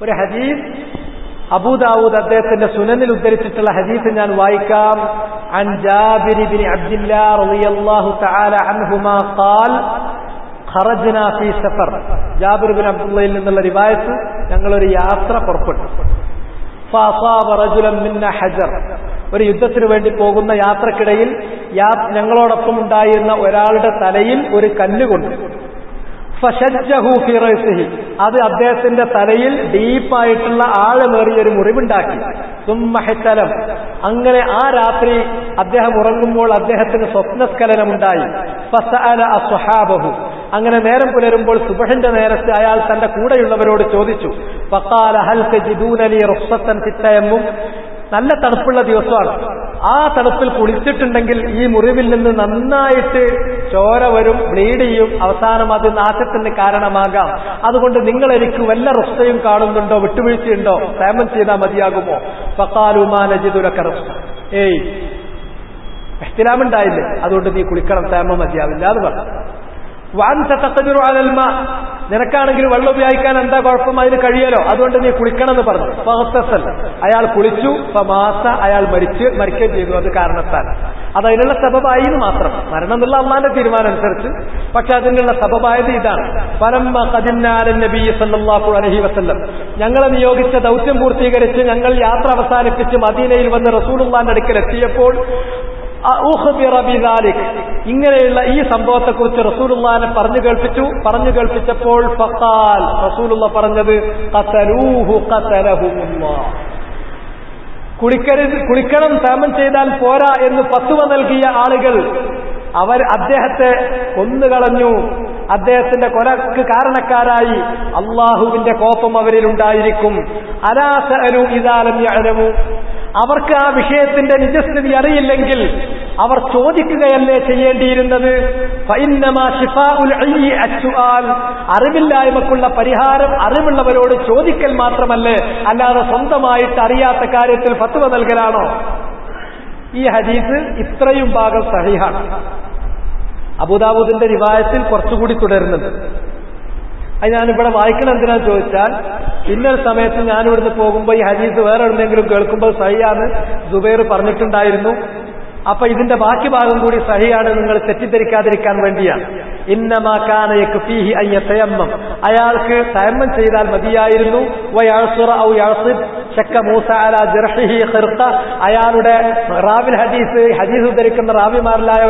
ഒരു ഹദീസ് അബൂ ദാവൂദ് അദ്ദേഹത്തിന്റെ സുനനിൽ ഉദ്ധരിച്ചിട്ടുള്ള ഹദീസ് ഞാൻ വായിക്കാം. അൻ ജാബിർ ഇബ്നു അബ്ദില്ലാഹ് റളിയല്ലാഹു തആല അൻഹുമാ ഖാൽ ഖറജ്നാ ഫീ സഫർ. ജാബിർ ഇബ്നു അബ്ദുള്ളയിൽ നിന്നുള്ള റിവായത്ത്, ഞങ്ങളൊരു യാത്ര പുറപ്പെട്ടു. ഫഅസാബ റജുലൻ മിന്നാ ഹജർ. ഒരു യുദ്ധത്തിന് വേണ്ടി പോകുന്ന യാത്രക്കിടയിൽ ഞങ്ങളോടൊപ്പം ഉണ്ടായിരുന്ന ഒരാളുടെ തലയിൽ ഒരു കല്ല് കൊണ്ടു. ഫശജ്ജഹു ഫീ റഅസിഹി. അത് അദ്ദേഹത്തിന്റെ തലയിൽ ഡീപ്പായിട്ടുള്ള ആഴമേറിയൊരു മുറിവുണ്ടാക്കി. സുമ്മ ഹതലം. അങ്ങനെ ആ രാത്രി അദ്ദേഹം ഉറങ്ങുമ്പോൾ അദ്ദേഹത്തിന് സ്വപ്നസ്ഖലനമുണ്ടായി. ഫസഅല അസ്ഹാബഹു. അങ്ങനെ നേരം പുലരുമ്പോൾ സുബ്ഹിന്റെ നേരത്ത് അയാൾ തന്റെ കൂടെയുള്ളവരോട് ചോദിച്ചു. ഫഖാല ഹൽ തജിദൂന ലി റുഖ്സത്തൻ ഫിത്തയമ്മും. നല്ല തണുപ്പുള്ള ദിവസമാണ്. ആ തണുപ്പിൽ കുളിച്ചിട്ടുണ്ടെങ്കിൽ ഈ മുറിവിൽ നിന്ന് നന്നായിട്ട് ചോര വരും, ബ്ലീഡ് ചെയ്യും, അവസാനം അത് നാശത്തിന് കാരണമാകാം. അതുകൊണ്ട് നിങ്ങൾ എനിക്ക് വല്ല റുഖ്സയും കാണുന്നുണ്ടോ, വിട്ടുവീഴ്ചയുണ്ടോ, തയമ്മം ചെയ്താൽ മതിയാകുമോ? ഫഖാലു മാ നജിദു ലക റുഖ്സ. ഏയ്, ഇഹ്തിലാമുണ്ടായില്ലേ, അതുകൊണ്ട് നീ കുളിക്കണം, തയമ്മം മതിയാവില്ല എന്ന് പറഞ്ഞു. വഅൻത തഖദിറു അലൽ മാ. നിനക്കാണെങ്കിൽ വെള്ളം ഉപയോഗിക്കാൻ എന്താ കുഴപ്പം, അതിന് കഴിയലോ, അതുകൊണ്ട് നീ കുളിക്കണം എന്ന് പറഞ്ഞു. ഫഗതസൽ. അയാൾ കുളിച്ചു. ഫമാസ. അയാൾ മരിക്കുകയും ചെയ്തു. അത് കാരണത്താൽ. അത് അതിനുള്ള സബബായി എന്ന് മാത്രം. മരണം എന്നുള്ള അള്ളാന്റെ തീരുമാനം അനുസരിച്ച്. പക്ഷെ അതിനുള്ള സബബായത് ഇതാണ്. ഫലമ്മ ഖദിംനാ അലൻ നബി സല്ലല്ലാഹു അലൈഹി വസല്ലം. ഞങ്ങളെ നിയോഗിച്ച ദൗത്യം പൂർത്തീകരിച്ച് ഞങ്ങൾ യാത്ര അവസാനിപ്പിച്ച് മദീനയിൽ വന്ന് റസൂലുള്ളാഹിന്റെ അടുക്കൽ എത്തിയപ്പോൾ ഇങ്ങനെയുള്ള ഈ സംഭവത്തെക്കുറിച്ച് റസൂലുള്ളാഹിനെ പറഞ്ഞു കേൾപ്പിച്ചപ്പോൾ ഫഖാൽ. റസൂലുള്ള പറഞ്ഞത് ഖതലൂഹു ഖതലഹുമുല്ലാഹ്. കുളിക്കണം, തയമ്മം ചെയ്താൽ പോരാ എന്ന് ഫത്വ നൽകിയ ആളുകൾ അദ്ദേഹത്തെ കൊന്നുകളഞ്ഞു. അദ്ദേഹത്തിന്റെ കൊലക്ക് കാരണക്കാരായി അള്ളാഹുവിന്റെ കോപം അവരിലുണ്ടായിരിക്കും. അലാ സഅലു ഇദാ ലം യഅലമു. അവർക്ക് ആ വിഷയത്തിന്റെ നിജസ്ഥിതി അറിയില്ലെങ്കിൽ അവർ ചോദിക്കുകയല്ലേ ചെയ്യേണ്ടിയിരുന്നത്? ഫഇന്നമാ ശിഫാഉൽ അയ്യി അസ്സുആൽ. അറിവില്ലായ്മക്കുള്ള പരിഹാരം അറിവുള്ളവരോട് ചോദിക്കൽ മാത്രമല്ലേ, അല്ലാതെ സ്വന്തമായിട്ട് അറിയാത്ത കാര്യത്തിൽ ഫത്വ നൽകലാണോ? ഈ ഹദീസ് ഇത്രയും ഭാഗം സഹീഹാണ്. അബൂദാവൂദിന്റെ റിവായത്തിൽ കുറച്ചുകൂടി തുടരുന്നുണ്ട്. അത് ഞാനിവിടെ വായിക്കണം എന്തിനാന്ന് ചോദിച്ചാൽ, ഇന്നൊരു സമയത്ത് ഞാനിവിടുന്ന് പോകുമ്പോൾ ഈ ഹദീസ് വേറെ എവിടെയെങ്കിലും കേൾക്കുമ്പോൾ സഹിയാണ് സുബൈർ പറഞ്ഞിട്ടുണ്ടായിരുന്നു. അപ്പൊ ഇതിന്റെ ബാക്കി ഭാഗം കൂടി സഹിയാണ്, നിങ്ങൾ തെറ്റിദ്ധരിക്കാതിരിക്കാൻ വേണ്ടിയാണ്. ഇന്നമാ കാന യക്ഫീഹി അൻ യതയമ്മം. അയാൾക്ക് തയമ്മം ചെയ്താൽ മതിയായിരുന്നു. വയഅ്സുറ ഔ യഅ്സിദ് ശക്ക മൂസ അലാ ജർഹിഹി ഖിർഖ. അയാളുടെ റാവിൽ ഹദീസ് ഉദ്ധരിക്കുന്ന റാവിമാരിലായ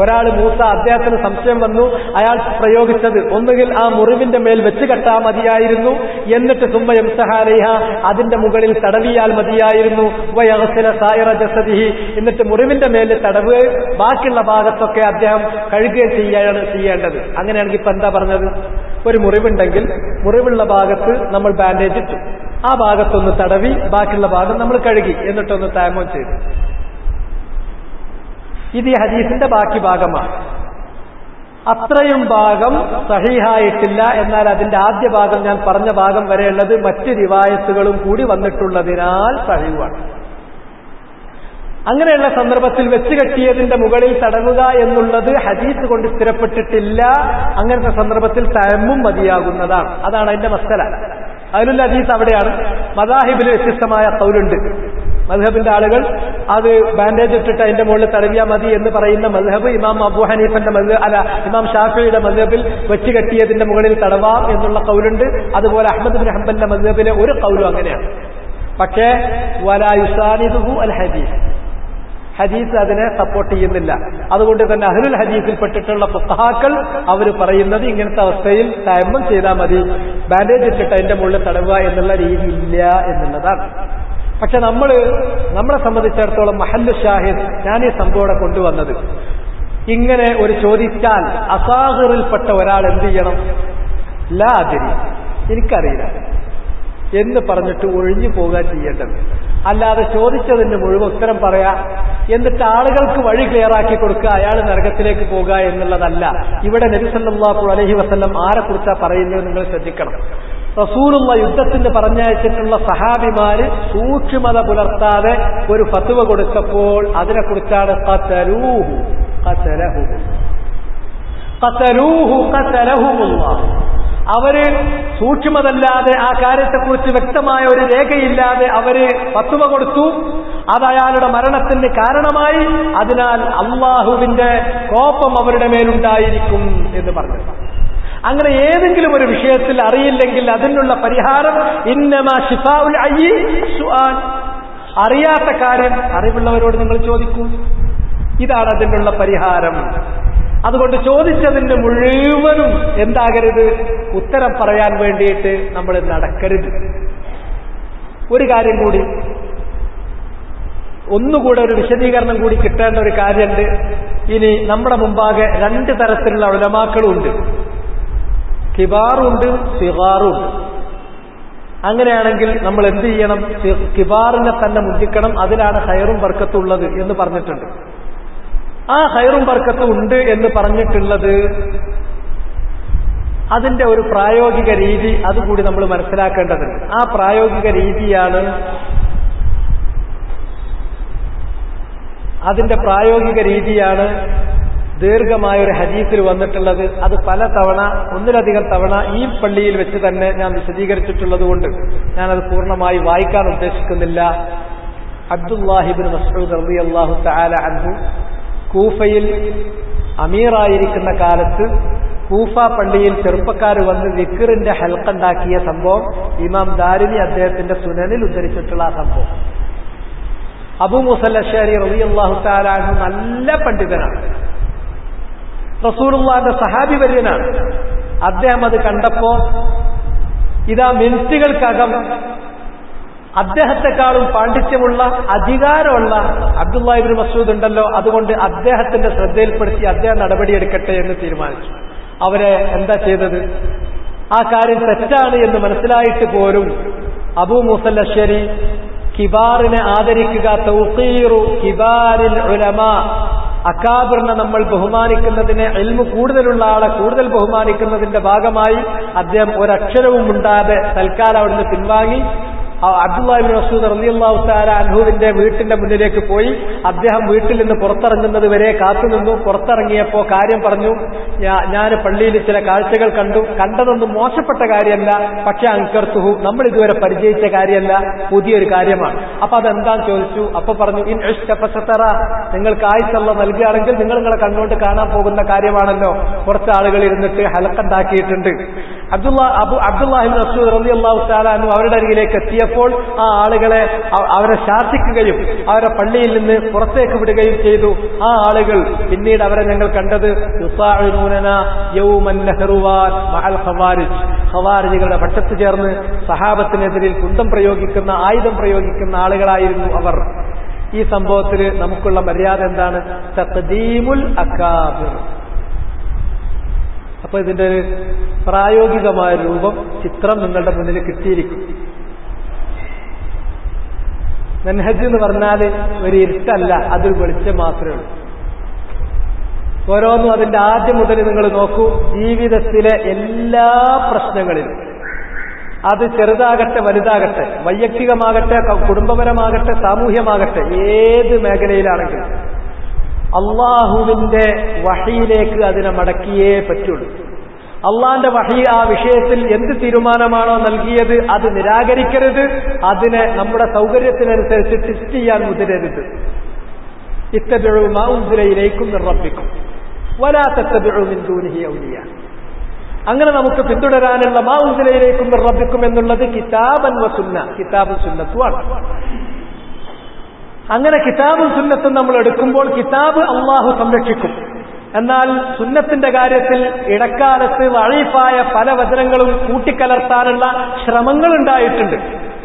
ഒരാൾ മൂസ, അദ്ദേഹത്തിന് സംശയം വന്നു. അയാൾ പ്രയോഗിച്ചത് ഒന്നുകിൽ ആ മുറിവിന്റെ മേൽ വെച്ച് കെട്ടാൻ മതിയായിരുന്നു, എന്നിട്ട് സുമ്മ യംസഹ അലൈഹ, അതിന്റെ മുകളിൽ തടവിയാൽ മതിയായിരുന്നു. വയഗ്സില സായിറ ജസദിഹി, എന്നിട്ട് മുറിവിന്റെ മേലിൽ തടവ്, ബാക്കിയുള്ള ഭാഗത്തൊക്കെ അദ്ദേഹം കഴുകുകയും ചെയ്യേണ്ടത്. അങ്ങനെയാണെങ്കിൽ ഇപ്പൊ എന്താ പറഞ്ഞത്? ഒരു മുറിവുണ്ടെങ്കിൽ മുറിവുള്ള ഭാഗത്ത് നമ്മൾ ബാൻഡേജ് ഇട്ടു, ആ ഭാഗത്തൊന്ന് തടവി, ബാക്കിയുള്ള ഭാഗം നമ്മൾ കഴുകി, എന്നിട്ടൊന്ന് തയമ്മം ചെയ്തു. ഇത് ഈ ഹദീസിന്റെ ബാക്കി ഭാഗമാണ്. അത്രയും ഭാഗം സഹീഹായിട്ടില്ല. എന്നാൽ അതിന്റെ ആദ്യ ഭാഗം, ഞാൻ പറഞ്ഞ ഭാഗം വരെയുള്ളത് മറ്റ് റിവായത്തുകളും കൂടി വന്നിട്ടുള്ളതിനാൽ സഹീഹാണ്. അങ്ങനെയുള്ള സന്ദർഭത്തിൽ വെച്ച് കെട്ടിയതിന്റെ മുകളിൽ തടവുക എന്നുള്ളത് ഹദീസ് കൊണ്ട് സ്ഥിരപ്പെട്ടിട്ടില്ല. അങ്ങനത്തെ സന്ദർഭത്തിൽ തയമ്മും മതിയാകുന്നതാണ്. അതാണ് അതിന്റെ മസ്അല. അതിലുള്ള ഹദീസ് അവിടെയാണ്. മദാഹിബിൽ വ്യത്യസ്തമായ ഖൗലുണ്ട്. മദ്ഹബിന്റെ ആളുകൾ അത് ബാൻഡേജ് ഇട്ടിട്ട് അതിന്റെ മുകളിൽ തടവിയാൽ മതി എന്ന് പറയുന്ന മദ്ഹബ് ഇമാം അബൂ ഹനീഫന്റെ ഇമാം ഷാഫിയുടെ മദ്ഹബിൽ വെച്ച് കെട്ടിയതിന്റെ മുകളിൽ തടവാം എന്നുള്ള ഖൗലുണ്ട്. അതുപോലെ അഹ്മദ് ബിൻ ഹംബലിന്റെ മദ്ഹബിലെ ഒരു ഖൗലും അങ്ങനെയാണ്. പക്ഷേ വലാ യുസാനിദുഹു അൽ ഹദീസ്, ഹദീസ് അതിനെ സപ്പോർട്ട് ചെയ്യുന്നില്ല. അതുകൊണ്ട് തന്നെ അഹ്ലുൽ ഹദീസിൽ പെട്ടിട്ടുള്ള ഫുഖഹാക്കൾ അവർ പറയുന്നത് ഇങ്ങനത്തെ അവസ്ഥയിൽ തയമ്മം ചെയ്താൽ മതി, ബാൻഡേജ് ഇട്ടിട്ട് അതിന്റെ മുകളിൽ തടവുക എന്നുള്ള രീതി ഇല്ല എന്നുള്ളതാണ്. പക്ഷെ നമ്മളെ സംബന്ധിച്ചിടത്തോളം മഹല്ലു ഷാഹിദ്, ഞാൻ ഈ സംഭവം കൊണ്ടുവന്നത്, ഇങ്ങനെ ഒരു ചോദിച്ചാൽ അസാഹിറിൽപ്പെട്ട ഒരാൾ എന്ത് ചെയ്യണം? ലാ അദ്രി, എനിക്കറിയില്ല എന്ന് പറഞ്ഞിട്ട് ഒഴിഞ്ഞു പോകാൻ ചെയ്യേണ്ടത്. അല്ലാതെ ചോദിച്ചതിന് മുഴുവൻ ഉത്തരം പറയാ, എന്നിട്ട് ആളുകൾക്ക് വഴി ക്ലിയറാക്കി കൊടുക്കുക, അയാൾ നരകത്തിലേക്ക് പോകുക എന്നുള്ളതല്ല. ഇവിടെ നബി സല്ലല്ലാഹു അലൈഹി വസല്ലം ആരെക്കുറിച്ചാ പറയുന്നത് നിങ്ങൾ ശ്രദ്ധിക്കണം. റസൂലുള്ള യുദ്ധത്തിന് പറഞ്ഞയച്ചിട്ടുള്ള സഹാബിമാര് സൂക്ഷ്മത പുലർത്താതെ ഒരു ഫത്വ കൊടുത്തപ്പോൾ അതിനെക്കുറിച്ചാണ് ഖതലൂഹു ഖതലഹുമുല്ലാഹ്. അവര് സൂക്ഷ്മതല്ലാതെ ആ കാര്യത്തെക്കുറിച്ച് വ്യക്തമായ ഒരു രേഖയില്ലാതെ അവര് ഫത്വ കൊടുത്തു, അത് അയാളുടെ മരണത്തിന് കാരണമായി, അതിനാൽ അള്ളാഹുവിന്റെ കോപം അവരുടെ മേലുണ്ടായിരിക്കും എന്ന് പറഞ്ഞു. അങ്ങനെ ഏതെങ്കിലും ഒരു വിഷയത്തിൽ അറിയില്ലെങ്കിൽ അതിനുള്ള പരിഹാരം ഇന്നമാ ശിഫാഉൽ അയ്യി സുആൽ, അറിയാത്ത കാര്യം അറിവുള്ളവരോട് നിങ്ങൾ ചോദിക്കൂ, ഇതാണ് അതിനുള്ള പരിഹാരം. അതുകൊണ്ട് ചോദിച്ചതിന് മുഴുവനും എന്താകരുത്, ഉത്തരം പറയാൻ വേണ്ടിയിട്ട് നമ്മൾ നടക്കരുത്. ഒരു കാര്യം കൂടി, ഒന്നുകൂടെ ഒരു വിശദീകരണം കൂടി കിട്ടേണ്ട ഒരു കാര്യമുണ്ട്. ഇനി നമ്മുടെ മുമ്പാകെ രണ്ട് തരത്തിലുള്ള ഉലമാക്കളുണ്ട്, കിബാറുണ്ട്, സിഗാറുണ്ട്. അങ്ങനെയാണെങ്കിൽ നമ്മൾ എന്ത് ചെയ്യണം? കിബാറിനെ തന്നെ മുന്തിക്കണം, അതിലാണ് ഖൈറും ബർക്കത്തും ഉള്ളത് എന്ന് പറഞ്ഞിട്ടുണ്ട്. ആ ഖൈറും ബർക്കത്തും ഉണ്ട് എന്ന് പറഞ്ഞിട്ടുള്ളത് അതിന്റെ ഒരു പ്രായോഗിക രീതി അതുകൂടി നമ്മൾ മനസ്സിലാക്കേണ്ടതുണ്ട്. ആ പ്രായോഗിക രീതിയാണ്, അതിന്റെ പ്രായോഗിക രീതിയാണ് ദീർഘമായൊരു ഹദീസിൽ വന്നിട്ടുള്ളത്. അത് പല തവണ, ഒന്നിലധികം തവണ ഈ പള്ളിയിൽ വെച്ച് തന്നെ ഞാൻ വിശദീകരിച്ചിട്ടുള്ളത് കൊണ്ട് ഞാനത് പൂർണ്ണമായി വായിക്കാൻ ഉദ്ദേശിക്കുന്നില്ല. അബ്ദുല്ലാഹി ഇബ്നു മസ്ഊദ് റളിയല്ലാഹു തആല അൻഹു കൂഫയിൽ അമീറായിരിക്കുന്ന കാലത്ത് കൂഫ പള്ളിയിൽ ചെറുപ്പക്കാർ വന്ന് ദിക്റിന്റെ ഹൽഖ ഉണ്ടാക്കിയ സംഭവം ഇമാം ദാരിമി അദ്ദേഹത്തിന്റെ സുനനിൽ ഉദ്ധരിച്ചിട്ടുള്ള ആ സംഭവം. അബൂ മൂസൽ അശ്അരി റളിയല്ലാഹു തആല അൻഹു നല്ല പണ്ഡിതനാണ്, റസൂലുള്ളാഹിന്റെ സഹാബി വര്യനാണ്. അദ്ദേഹം അത് കണ്ടപ്പോ ഇതാ മിനിറ്റുകൾക്കകം അദ്ദേഹത്തെക്കാളും പാണ്ഡിത്യമുള്ള അധികാരമുള്ള അബ്ദുല്ലാഹി ഇബ്നു മസ്ഊദ് ഉണ്ടല്ലോ, അതുകൊണ്ട് അദ്ദേഹത്തിന്റെ ശ്രദ്ധയിൽപ്പെടുത്തി അദ്ദേഹം നടപടിയെടുക്കട്ടെ എന്ന് തീരുമാനിച്ചു. അവരെ എന്താ ചെയ്തത്? ആ കാര്യം തെറ്റാണ് എന്ന് മനസ്സിലായിട്ട് പോലും അബൂ മൂസൽ അശ്അരി കിബാറിനെ ആദരിക്കുക, തൗഖീറു കിബാരിൽ ഉലമാ, അക്കാബിറിനെ നമ്മൾ ബഹുമാനിക്കുന്നതിനെ, ഇൽമു കൂടുതലുള്ള ആളെ കൂടുതൽ ബഹുമാനിക്കുന്നതിന്റെ ഭാഗമായി അദ്ദേഹം ഒരക്ഷരവും ഉണ്ടാതെ തൽക്കാലം അവിടുന്ന് പിൻവാങ്ങി അബ്ദുല്ലാഹി ഇബ്നു മസ്ഊദ് റളിയല്ലാഹു തആല അൻഹുവിന്റെ വീട്ടിന്റെ മുന്നിലേക്ക് പോയി. അദ്ദേഹം വീട്ടിൽ നിന്ന് പുറത്തിറങ്ങുന്നത് വരെ കാത്തുനിന്നു. പുറത്തിറങ്ങിയപ്പോ കാര്യം പറഞ്ഞു, ഞാൻ പള്ളിയിൽ ചില കാഴ്ചകൾ കണ്ടു, കണ്ടതൊന്നും മോശപ്പെട്ട കാര്യമല്ല, പക്ഷെ അൻകർതുഹു, നമ്മൾ ഇതുവരെ പരിചയിച്ച കാര്യമല്ല, പുതിയൊരു കാര്യമാണ്. അപ്പൊ അതെന്താന്ന് ചോദിച്ചു. അപ്പൊ പറഞ്ഞു, ഇൻ ഇഷ്ത ഫസതറ, നിങ്ങൾക്ക് ആയിഷല്ല നൽകുകയാണെങ്കിൽ നിങ്ങൾ നിങ്ങളെ കണ്ണുകൊണ്ട് കാണാൻ പോകുന്ന കാര്യമാണല്ലോ. കുറച്ച് ആളുകൾ ഇരുന്നിട്ട് ഹലക്ക ഉണ്ടാക്കിയിട്ടുണ്ട്. അബ്ദുല്ലാഹി ഇബ്നു മസ്ഊദ് റളിയല്ലാഹു തആല അൻഹു അവരുടെ അരികിലേക്ക് എത്തിയപ്പോൾ ആ ആളുകളെ അവരെ ശാസിക്കുകയും അവരെ പള്ളിയിൽ നിന്ന് പുറത്തേക്ക് വിടുകയും ചെയ്തു. ആ ആളുകൾ പിന്നീട് അവരെ ഞങ്ങൾ കണ്ടത് ഖവാരിജികളുടെ പക്ഷത്ത് ചേർന്ന് സഹാബത്തിനെതിരിൽ കുന്തം പ്രയോഗിക്കുന്ന, ആയുധം പ്രയോഗിക്കുന്ന ആളുകളായിരുന്നു അവർ. ഈ സംഭവത്തിൽ നമുക്കുള്ള മര്യാദ എന്താണ്? തഖ്ദീമുൽ അകാബിർ. അപ്പൊ ഇതിന്റെ ഒരു പ്രായോഗികമായ രൂപം, ചിത്രം നിങ്ങളുടെ മുന്നിൽ കിട്ടിയിരിക്കും. മെൻഹജ് എന്ന് പറഞ്ഞാൽ ഒരു ഇരുട്ടല്ല, അതൊരു വെളിച്ചം മാത്രമേ ഉള്ളൂ. ഓരോന്നും അതിന്റെ ആദ്യം മുതൽ നിങ്ങൾ നോക്കൂ. ജീവിതത്തിലെ എല്ലാ പ്രശ്നങ്ങളിലും, അത് ചെറുതാകട്ടെ വലുതാകട്ടെ, വൈയക്തികമാകട്ടെ കുടുംബപരമാകട്ടെ സാമൂഹ്യമാകട്ടെ, ഏത് മേഖലയിലാണെങ്കിലും അള്ളാഹുവിന്റെ വഹിയിലേക്ക് അതിനെ മടക്കിയേ പറ്റുള്ളൂ. അള്ളാന്റെ വഹി ആ വിഷയത്തിൽ എന്ത് തീരുമാനമാണോ നൽകിയത് അത് നിരാകരിക്കരുത്, അതിനെ നമ്മുടെ സൗകര്യത്തിനനുസരിച്ച് ടെസ്റ്റ് ചെയ്യാൻ മുതിരരുത്. ഇത്തബിഉ മാ ഉൻസില ഇലൈക്കും മിർ റബ്ബിക്കും വലാ തത്തബിഉ മിൻ ദൂനിഹി ഔലിയ. അങ്ങനെ നമുക്ക് പിന്തുടരാനുള്ള മാ ഉൻസില ഇലൈക്കും മിർ റബ്ബിക്കും എന്നുള്ളത് കിതാബൻ വ സുന്ന, കിതാബും സുന്നത്തുമാണ്. അങ്ങനെ കിതാബും സുന്നത്തും നമ്മൾ എടുക്കുമ്പോൾ കിതാബ് അള്ളാഹു സംരക്ഷിക്കും. എന്നാൽ സുന്നത്തിന്റെ കാര്യത്തിൽ ഇടക്കാലത്ത് വഴീഫായ പല വചനങ്ങളും കൂട്ടിക്കലർത്താനുള്ള ശ്രമങ്ങൾ ഉണ്ടായിട്ടുണ്ട്,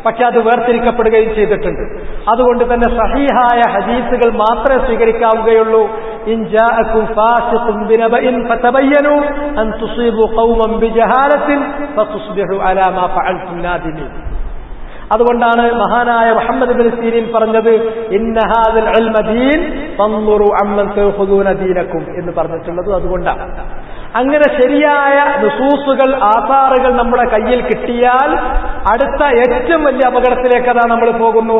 പക്ഷെ അത് വേർതിരിക്കപ്പെടുകയും ചെയ്തിട്ടുണ്ട്. അതുകൊണ്ട് തന്നെ സഹീഹായ ഹദീസുകൾ മാത്രമേ സ്വീകരിക്കാവുകയുള്ളൂ. ഇൻ ജാഅകും ഫാസിഖുൻ ബിനബഇൻ ഫതബയ്യനു അൻ തുസീബു ഖൗമൻ ബിജഹാലത്തിൻ ഫതുസ്ബിഹു അലാ മാ ഫഅൽതും നാദിമീൻ. അതുകൊണ്ടാണ് മഹാനായ മുഹമ്മദ് ഇബ്നു സീരീൻ പറഞ്ഞത്, ഇന്ന ഹാദൽ ഇൽമ ദീൻ ഫൻദുറു അമ്മൻ തഖുദൂന ദീനക്കും എന്ന് പറഞ്ഞിട്ടുള്ളത് അതുകൊണ്ടാണ്. അങ്ങനെ ശരിയായ നുസൂസുകൾ, ആസാറുകൾ നമ്മുടെ കയ്യിൽ കിട്ടിയാൽ അടുത്ത ഏറ്റവും വലിയ അപകടത്തിലേക്ക് അതാ നമ്മൾ പോകുന്നു.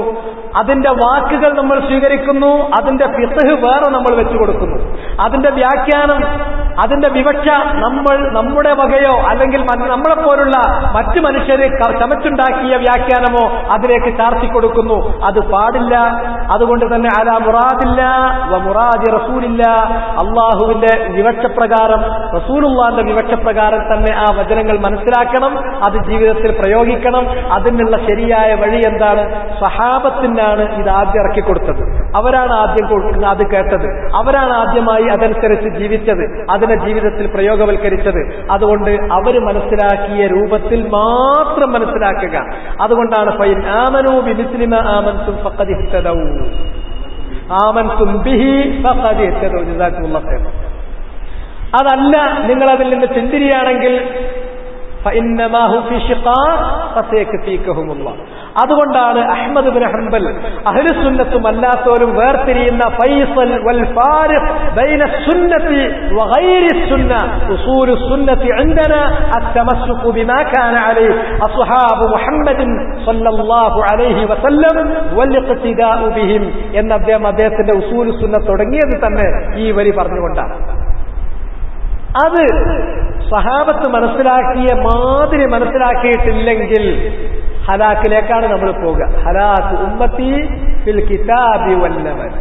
അതിന്റെ വാക്കുകൾ നമ്മൾ സ്വീകരിക്കുന്നു, അതിന്റെ ഫിഖ്ഹ് വേറെ നമ്മൾ വെച്ചു കൊടുക്കുന്നു, അതിന്റെ വ്യാഖ്യാനം അതിന്റെ വിവക്ഷ നമ്മുടെ വകയോ അല്ലെങ്കിൽ നമ്മളെപ്പോലുള്ള മറ്റു മനുഷ്യരെ ചമച്ചുണ്ടാക്കിയ വ്യാഖ്യാനമോ അതിലേക്ക് ചാർത്തിക്കൊടുക്കുന്നു. അത് പാടില്ല. അതുകൊണ്ട് തന്നെ അലാ മുറാദില്ല വ മുറാദി റസൂലില്ല, അള്ളാഹുവിന്റെ വിവക്ഷപ്രകാരം റസൂലുള്ളാഹിന്റെ വിവക്ഷപ്രകാരം തന്നെ ആ വചനങ്ങൾ മനസ്സിലാക്കണം, അത് ജീവിതത്തിൽ പ്രയോഗിക്കണം. അതിനുള്ള ശരിയായ വഴി എന്താണ്? സ്വഹാബത്തിനാണ് ഇത് ആദ്യം ഇറക്കിക്കൊടുത്തത്. അവരാണ് ആദ്യം അത് കേട്ടത്, അവരാണ് ആദ്യമായി അതനുസരിച്ച് ജീവിച്ചത്, അതിനെ ജീവിതത്തിൽ പ്രയോഗവൽക്കരിച്ചത്. അതുകൊണ്ട് അവർ മനസ്സിലാക്കിയ രൂപത്തിൽ മാത്രം മനസ്സിലാക്കുക. അതുകൊണ്ടാണ് ഫൈൻ ആമനൂ ബിമിസ്ലി മാ ആമൻതും ഫഖദ് ഇഹ്തദൗ ആമൻതും ബിഹി ഫഖദ് ഇഹ്തദൗ. ജസാകുമുല്ലാഹു ഖൈർ. അതല്ല നിങ്ങൾ അതിൽ നിന്ന് ചിന്തിരിയാണെങ്കിൽ ഫഇന്നമാ ഹും ഫീ ശിഖാഖ് ഫസയക്ഫീകഹുമുല്ലാഹ്. അതുകൊണ്ടാണ് അഹ്മദ് ബിൻ ഹംബൽ അഹ്ലുസുന്നത്തും അല്ലാത്തവരും വേർതിരിയുന്ന ഫൈസൽ വൽ ഫാരിഖ് ബൈന സുന്നത്തി വഗൈരി സുന്ന ഉസൂലു സുന്നത്തി ഇൻദനാ അത്തമസ്സുകു ബിമാ കാന അലൈഹി അസ്ഹാബു മുഹമ്മദിൻ സ്വല്ലല്ലാഹു അലൈഹി വസല്ലം വൽ ഇഖ്തിദാഉ ബിഹിം എന്ന അദ്ദേഹത്തിന്റെ ഉസൂലു സുന്ന തുടങ്ങിയത് തന്നെ ഈ വരി പറഞ്ഞുകൊണ്ടാണ്. അത് സഹാബത്ത് മനസ്സിലാക്കിയ മാതിരി മനസ്സിലാക്കിയിട്ടില്ലെങ്കിൽ ഹലാക്കിലേക്കാണ് നമ്മൾ പോകുക. ഹലാക്ക് ഉമ്മത്തി ഫിൽ കിതാബി വന്നവൻ.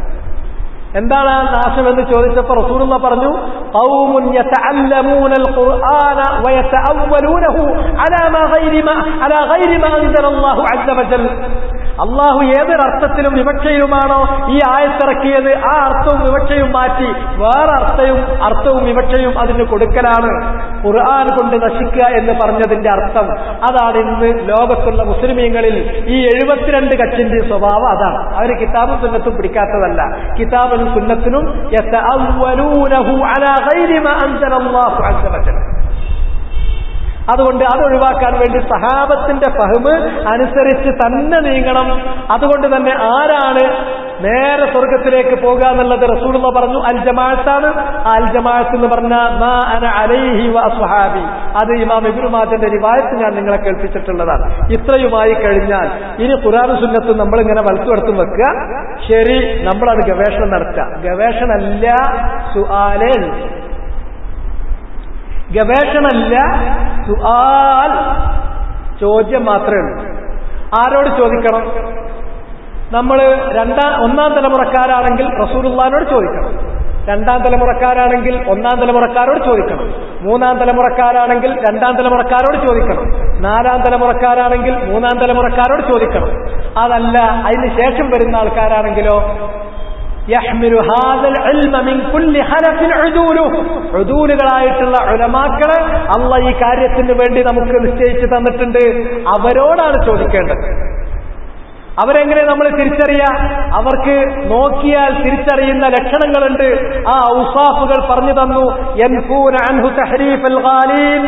എന്താണ് ആ നാശം എന്ന് ചോദിച്ചപ്പോൾ റസൂലുള്ളാഹി പറഞ്ഞു, ഖൗമുൻ യതഅല്ലമൂനൽ ഖുർആന വയതഅവ്വലൂനഹു അലാ ഗൈരി മാ അൻസലല്ലാഹു അസ്സ വജൽ. അള്ളാഹു ഏതൊരർത്ഥത്തിലും വിവക്ഷയുമാണോ ഈ ആയത്തിറക്കിയത്, ആ അർത്ഥവും വിവക്ഷയും മാറ്റി വേറെ അർത്ഥവും വിവക്ഷയും അതിന് കൊടുക്കലാണ് ഖുർആൻ കൊണ്ട് നശിക്കുക എന്ന് പറഞ്ഞതിന്റെ അർത്ഥം. അതാണ് ഇന്ന് ലോകത്തുള്ള മുസ്ലിമീങ്ങളിൽ ഈ 72 കച്ചിന്റെ സ്വഭാവം. അതാണ് അവർ കിതാബും സുന്നത്തും പിടിക്കാത്തതല്ല. കിതാബിനും സുന്നത്തിനും യതഅവ്വലൂനഹു അലാ ഗൈരി മാ അൻസലല്ലാഹു അസ്സ വജൽ. അതുകൊണ്ട് അത് ഒഴിവാക്കാൻ വേണ്ടി സഹാബത്തിന്റെ ഫഹ്മ് അനുസരിച്ച് തന്നെ നീങ്ങണം. അതുകൊണ്ട് തന്നെ ആരാണ് നേരെ സ്വർഗത്തിലേക്ക് പോകുക എന്നുള്ളത് റസൂലുള്ളാഹി പറഞ്ഞു അൽ ജമാഅത്താണ്. അൽ ജമാഅത്ത് എന്ന് പറഞ്ഞാൽ മാ അന അലൈഹി വ അസ്ഹാബി. അത് ഇമാം ഇബ്നു മാജന്റെ റിവായത്ത് ഞാൻ നിങ്ങളെ കേൾപ്പിച്ചിട്ടുള്ളതാണ്. ഇത്രയുമായി കഴിഞ്ഞാൽ ഇനി ഖുർആനും സുന്നത്തും നമ്മളിങ്ങനെ വലത്തുവടത്തും വെക്കുക. ശരി, നമ്മളത് ഗവേഷണം നടത്തുക. ഗവേഷണമല്ല, സുആലേ, ഗവേഷണമല്ല, സുആൽ, ചോദ്യം മാത്രമേ ഉള്ളൂ. ആരോട് ചോദിക്കണം? നമ്മൾ ഒന്നാം തലമുറക്കാരാണെങ്കിൽ റസൂലുള്ളാഹിനോട് ചോദിക്കണം. രണ്ടാം തലമുറക്കാരാണെങ്കിൽ ഒന്നാം തലമുറക്കാരോട് ചോദിക്കണം. മൂന്നാം തലമുറക്കാരാണെങ്കിൽ രണ്ടാം തലമുറക്കാരോട് ചോദിക്കണം. നാലാം തലമുറക്കാരാണെങ്കിൽ മൂന്നാം തലമുറക്കാരോട് ചോദിക്കണം. അതല്ല അതിന് ശേഷം വരുന്ന ആൾക്കാരാണെങ്കിലോ യഹ്മിലു ഹാദൽ ഇൽമ മിൻ കുല്ലി ഹലഫിൻ ഉദൂലുകളായിട്ടുള്ള ഉലമാക്കളെ അല്ലാഹ് ഈ കാര്യത്തിന് വേണ്ടി നമുക്ക് നിശ്ചയിച്ചു തന്നിട്ടുണ്ട്. അവരോടാണ് ചോദിക്കേണ്ടത്. അവരെങ്ങനെ നമ്മൾ തിരിച്ചറിയാം? അവർക്ക് നോക്കിയാൽ തിരിച്ചറിയുന്ന ലക്ഷണങ്ങളുണ്ട്. ആ ഔസാഫുകൾ പറഞ്ഞു തന്നു. യൻഫൂന അൻഹു തഹരീഫൽ ഗാലീൻ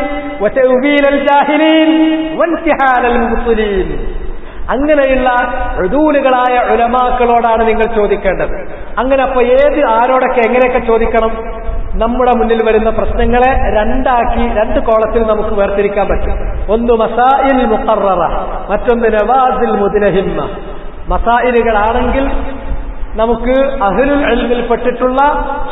വതഅ്വീലൽ ജാഹിലീൻ വൻതിഹാലൽ മുബ്തിലീൻ. അങ്ങനെയുള്ള ഉദൂലുകളായ ഉലമാക്കളോടാണ് നിങ്ങൾ ചോദിക്കേണ്ടത്. അങ്ങനെ അപ്പൊ ആരോടൊക്കെ എങ്ങനെയൊക്കെ ചോദിക്കണം? നമ്മുടെ മുന്നിൽ വരുന്ന പ്രശ്നങ്ങളെ രണ്ട് കോളത്തിൽ നമുക്ക് വേർതിരിക്കാൻ പറ്റും. ഒന്ന് മസായിൽ മുഖററ, മറ്റൊന്ന് നവാസിൽ മുദ്ലഹിമ്മ. മസായിലുകളാണെങ്കിൽ നമുക്ക് അഹ്ലുൽ ഇൽമിൽ പെട്ടിട്ടുള്ള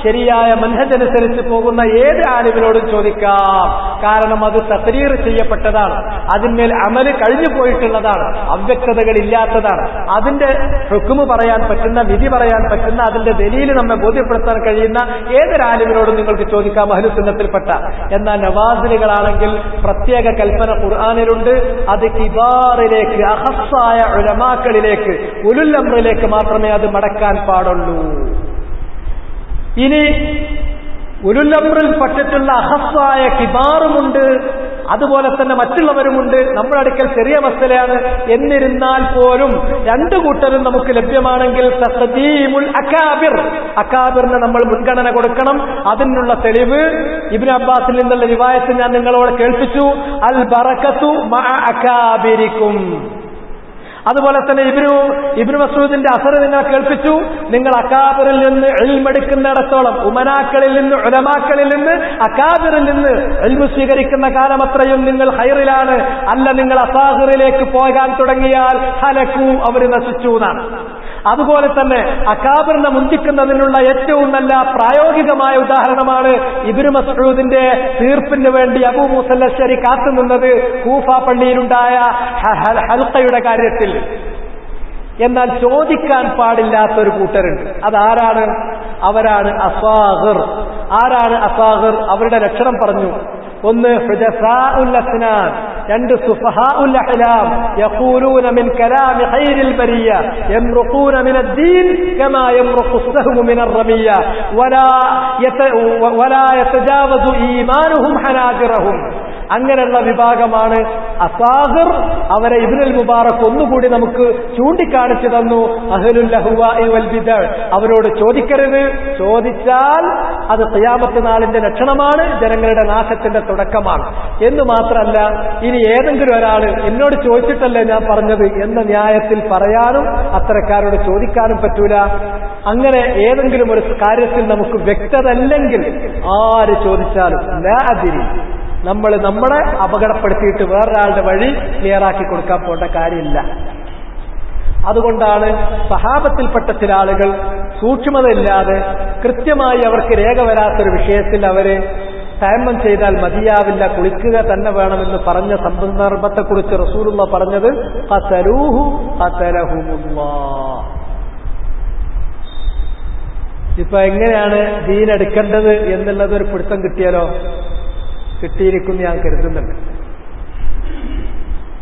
ശരിയായ മൻഹജ് അനുസരിച്ച് പോകുന്ന ഏത് ആലിമിനോടും ചോദിക്കാം. കാരണം അത് തഖ്രീർ ചെയ്യപ്പെട്ടതാണ്, അതിന്മേൽ അമല് കഴിഞ്ഞു പോയിട്ടുള്ളതാണ്, അവ്യക്തതകൾ ഇല്ലാത്തതാണ്. അതിന്റെ ഹുക്മ് പറയാൻ പറ്റുന്ന, വിധി പറയാൻ പറ്റുന്ന, അതിന്റെ ദലീൽ നമ്മെ ബോധ്യപ്പെടുത്താൻ കഴിയുന്ന ഏതൊരാലിമിനോടും നിങ്ങൾക്ക് ചോദിക്കാം അഹ്ലു സുന്നത്തിൽപ്പെട്ട. എന്നാൽ നവാസിലുകളാണെങ്കിൽ പ്രത്യേക കൽപ്പന ഖുർആനിലുണ്ട്. അത് കിബാറിലേക്ക്, അഖസ്സായ ഉലമാക്കളിലേക്ക്, ഉലുൽ അംറിലേക്ക് മാത്രമേ അത് മടക്കാൻ പാടുള്ളൂ. ഇനി ഉലുൽ അംറിൽ പെട്ടിട്ടുള്ള അഖസ്സായ കിബാറുമുണ്ട്, അതുപോലെ തന്നെ മറ്റുള്ളവരുമുണ്ട്. നമ്മുടെ അടുക്കൽ ചെറിയ മസലയാണ്. എന്നിരുന്നാൽ പോലും രണ്ടു കൂട്ടരും നമുക്ക് ലഭ്യമാണെങ്കിൽ തഖ്ദീമുൽ അകാബിർ, അകാബിറിന് നമ്മൾ മുൻഗണന കൊടുക്കണം. അതിനുള്ള തെളിവ് ഇബ്നു അബ്ബാസിൽ നിന്നുള്ള റിവായത്ത് ഞാൻ നിങ്ങളോട് കേൾപ്പിച്ചു. അൽ ബറകത്തു മഅ അകാബിരിക്കും. അതുപോലെ തന്നെ ഇബ്നു മസ്ഊദിന്റെ അസർ നിങ്ങൾ കേൾപ്പിച്ചു. നിങ്ങൾ അകാബിറിൽ നിന്ന് ഇൽമെടുക്കുന്നിടത്തോളം, ഉമനാക്കളിൽ നിന്ന്, ഉലമാക്കളിൽ നിന്ന്, അകാബിറിൽ നിന്ന് ഇൽമു സ്വീകരിക്കുന്ന കാലം അത്രയും നിങ്ങൾ ഖൈറിലാണ്. അല്ല, നിങ്ങൾ അസാഹിറിലേക്ക് പോകാൻ തുടങ്ങിയാൽ ഹലക്കു, അവർ നശിച്ചു എന്നാണ്. അതുപോലെ തന്നെ അകാബിറിനെ മുന്തിക്കുന്നതിനുള്ള ഏറ്റവും നല്ല പ്രായോഗികമായ ഉദാഹരണമാണ് ഇബ്നു മസ്ഊദിന്റെ തീർപ്പിന് വേണ്ടി അബൂ മൂസ അശ്ശരി കാത്തുനിന്നത് കൂഫ പള്ളിയിലുണ്ടായ ഹൽഖയുടെ കാര്യത്തിൽ. എന്നാൽ ചോദിക്കാൻ പാടില്ലാത്തൊരു കൂട്ടരുണ്ട്. അതാരാണ്? അവരാണ് അസാഗിർ. ആരാണ് അസാഗിർ? അവരുടെ ലക്ഷണം പറഞ്ഞു. ഒന്ന് ഹുദസാഉൽ അസ്നാൻ, രണ്ട് സുഫഹാഉൽ അഹ്ലാം, യഖൂലൂന മിൻ കലാമി ഖൈരിൽ ബരിയ യംറുഖൂന മിൻ അദ്ദീൻ കമാ യംറുഖു അസ്സഹ്മു മിൻ അർറമിയ വലാ യതജാവസു ഈമാനുഹും ഹനാജിറഹും. അങ്ങനെയുള്ള വിഭാഗമാണ് അസാഗിർ. അവരെ ഇബ്നുൽ മുബാറക് ഒന്നുകൂടി നമുക്ക് ചൂണ്ടിക്കാണിച്ചു തന്നു. അഹ്ലുൽ ലഹ്വാഇ വൽ ബിദ്അ, അവരോട് ചോദിക്കരുത്. ചോദിച്ചാൽ അത് ഖിയാമത്ത് നാളിന്റെ ലക്ഷണമാണ്, ജനങ്ങളുടെ നാശത്തിന്റെ തുടക്കമാണ് എന്ന് മാത്രമല്ല, ഇനി ഏതെങ്കിലും ഒരാൾ എന്നോട് ചോദിച്ചിട്ടല്ലേ ഞാൻ പറഞ്ഞത് എന്ന ന്യായത്തിൽ പറയാനും അത്തരക്കാരോട് ചോദിക്കാനും പറ്റൂല. അങ്ങനെ ഏതെങ്കിലും ഒരു കാര്യത്തിൽ നമുക്ക് വ്യക്തത അല്ലെങ്കിൽ ആര് ചോദിച്ചാലും ലാ അദ്രി, നമ്മൾ നമ്മളെ അപകടപ്പെടുത്തിയിട്ട് വേറൊരാളുടെ വഴി ക്ലിയറാക്കി കൊടുക്കാൻ പോകേണ്ട കാര്യമില്ല. അതുകൊണ്ടാണ് സഹാബത്തിൽപ്പെട്ട ചില ആളുകൾ സൂക്ഷ്മതയില്ലാതെ കൃത്യമായി അവർക്ക് രേഖ വരാത്തൊരു വിഷയത്തിൽ അവര് തയമ്മം ചെയ്താൽ മതിയാവില്ല, കുളിക്കുക തന്നെ വേണമെന്ന് പറഞ്ഞ സന്ദർഭത്തെക്കുറിച്ച് റസൂലുള്ളാഹി പറഞ്ഞത് ഖതലൂഹു ഖതലഹുമുല്ലാഹ്. ഇപ്പൊ എങ്ങനെയാണ് ദീൻ എടുക്കേണ്ടത് എന്നുള്ളത് ഒരു പിടുത്തം കിട്ടിയാലോ? കിട്ടിയിരിക്കുന്നു ഞാൻ കരുതുന്നുണ്ട്.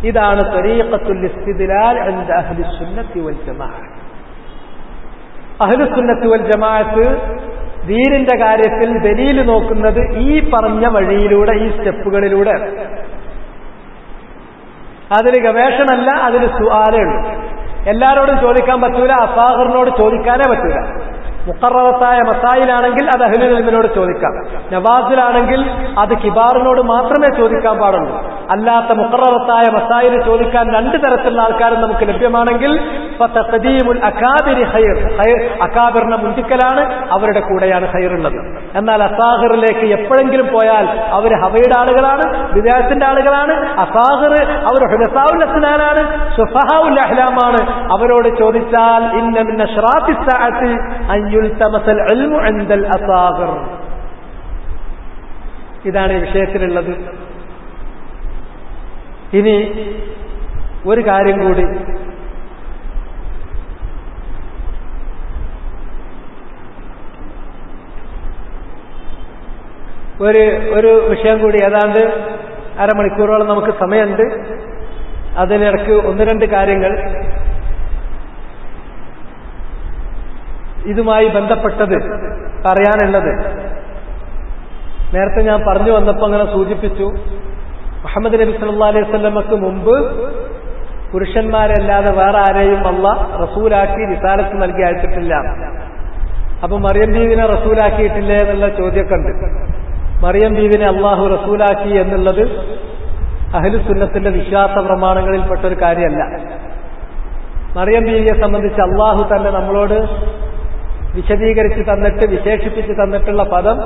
ഇതാണ് തരീഖത്തുൽ ഇസ്തിദ്ലാൽ ഇൻദ അഹ്ലി സുന്നത്തി വൽ ജമാഅ. അഹ്ലു സുന്നത്തി വൽ ജമാഅത്ത് ദീനിന്റെ കാര്യത്തിൽ ദലീൽ നോക്കുന്നത് ഈ പറഞ്ഞ വഴിയിലൂടെ, ഈ സ്റ്റെപ്പുകളിലൂടെ. അതിൽ ഗവേഷണമല്ല, അതിൽ സുആലേ ഉള്ളൂ. എല്ലാരോടും ചോദിക്കാൻ പറ്റൂല, അസാഗറിനോട് ചോദിക്കാനേ പറ്റൂല. മുഖററത്തായ മസായിലാണെങ്കിൽ അത് അഹ്ലുൽ ഇൽമിനോട് ചോദിക്കാം. നവാസിലാണെങ്കിൽ അത് കിബാറിനോട് മാത്രമേ ചോദിക്കാൻ പാടുള്ളൂ. അല്ലാത്ത മുഖററത്തായ മസായിൽ ചോദിക്കാൻ രണ്ട് തരത്തിലുള്ള ആൾക്കാരും നമുക്ക് ലഭ്യമാണെങ്കിൽ ഫതഖദീമുൽ അകാബിരി ഖൈർ, അകാബിറിനെ മുന്തിക്കലാണ്, അവരുടെ കൂടെയാണ് ഖൈറുള്ളത്. എന്നാൽ അസാഗിറിലേക്ക് എപ്പോഴെങ്കിലും പോയാൽ അവർ ഹവയുടെ ആളുകളാണ്, വിദേഹത്തിന്റെ ആളുകളാണ്. അസാഗിർ അവർ ഹുദസാഉൽ അസ്നാനാണ്, സുഫഹാഉൽ അഹ്ലാമാണ്. അവരോട് ചോദിച്ചാൽ ഇന്ന മിൻ അശ്റാത്തിസ് സഅത്തി അൻ യുൽതമസൽ ഇൽമു ഇൻദൽ അസാഗിർ. ഇതാണ് ഈ വിഷയത്തിലുള്ളത്. ഇനി ഒരു കാര്യം കൂടി, ഒരു വിഷയം കൂടി. ഏതാണ്ട് അരമണിക്കൂറോളം നമുക്ക് സമയമുണ്ട്. അതിനിടയ്ക്ക് ഒന്ന് രണ്ട് കാര്യങ്ങൾ ഇതുമായി ബന്ധപ്പെട്ടത് പറയാനുള്ളത്. നേരത്തെ ഞാൻ പറഞ്ഞു വന്നപ്പോൾ അങ്ങനെ സൂചിപ്പിച്ചു, മുഹമ്മദ് നബി സല്ലല്ലാഹു അലൈഹി വസല്ലമക്ക് മുമ്പ് പുരുഷന്മാരല്ലാതെ വേറെ ആരെയും അല്ലാഹ് റസൂലാക്കി റിസാലത്ത് നൽകി അയച്ചിട്ടില്ല. അപ്പൊ മറിയം ബീവിനെ റസൂലാക്കിയിട്ടില്ലേ എന്നുള്ള ചോദ്യമൊക്കെ ഉണ്ട്. മറിയം ബീവിനെ അള്ളാഹു റസൂലാക്കി എന്നുള്ളത് അഹ്ലു സുന്നത്തിന്റെ വിശ്വാസ പ്രമാണങ്ങളിൽപ്പെട്ട ഒരു കാര്യമല്ല. മറിയം ബീവിയെ സംബന്ധിച്ച് അള്ളാഹു തന്നെ നമ്മളോട് വിശദീകരിച്ച് തന്നിട്ട്, വിശേഷിപ്പിച്ച് തന്നിട്ടുള്ള പദം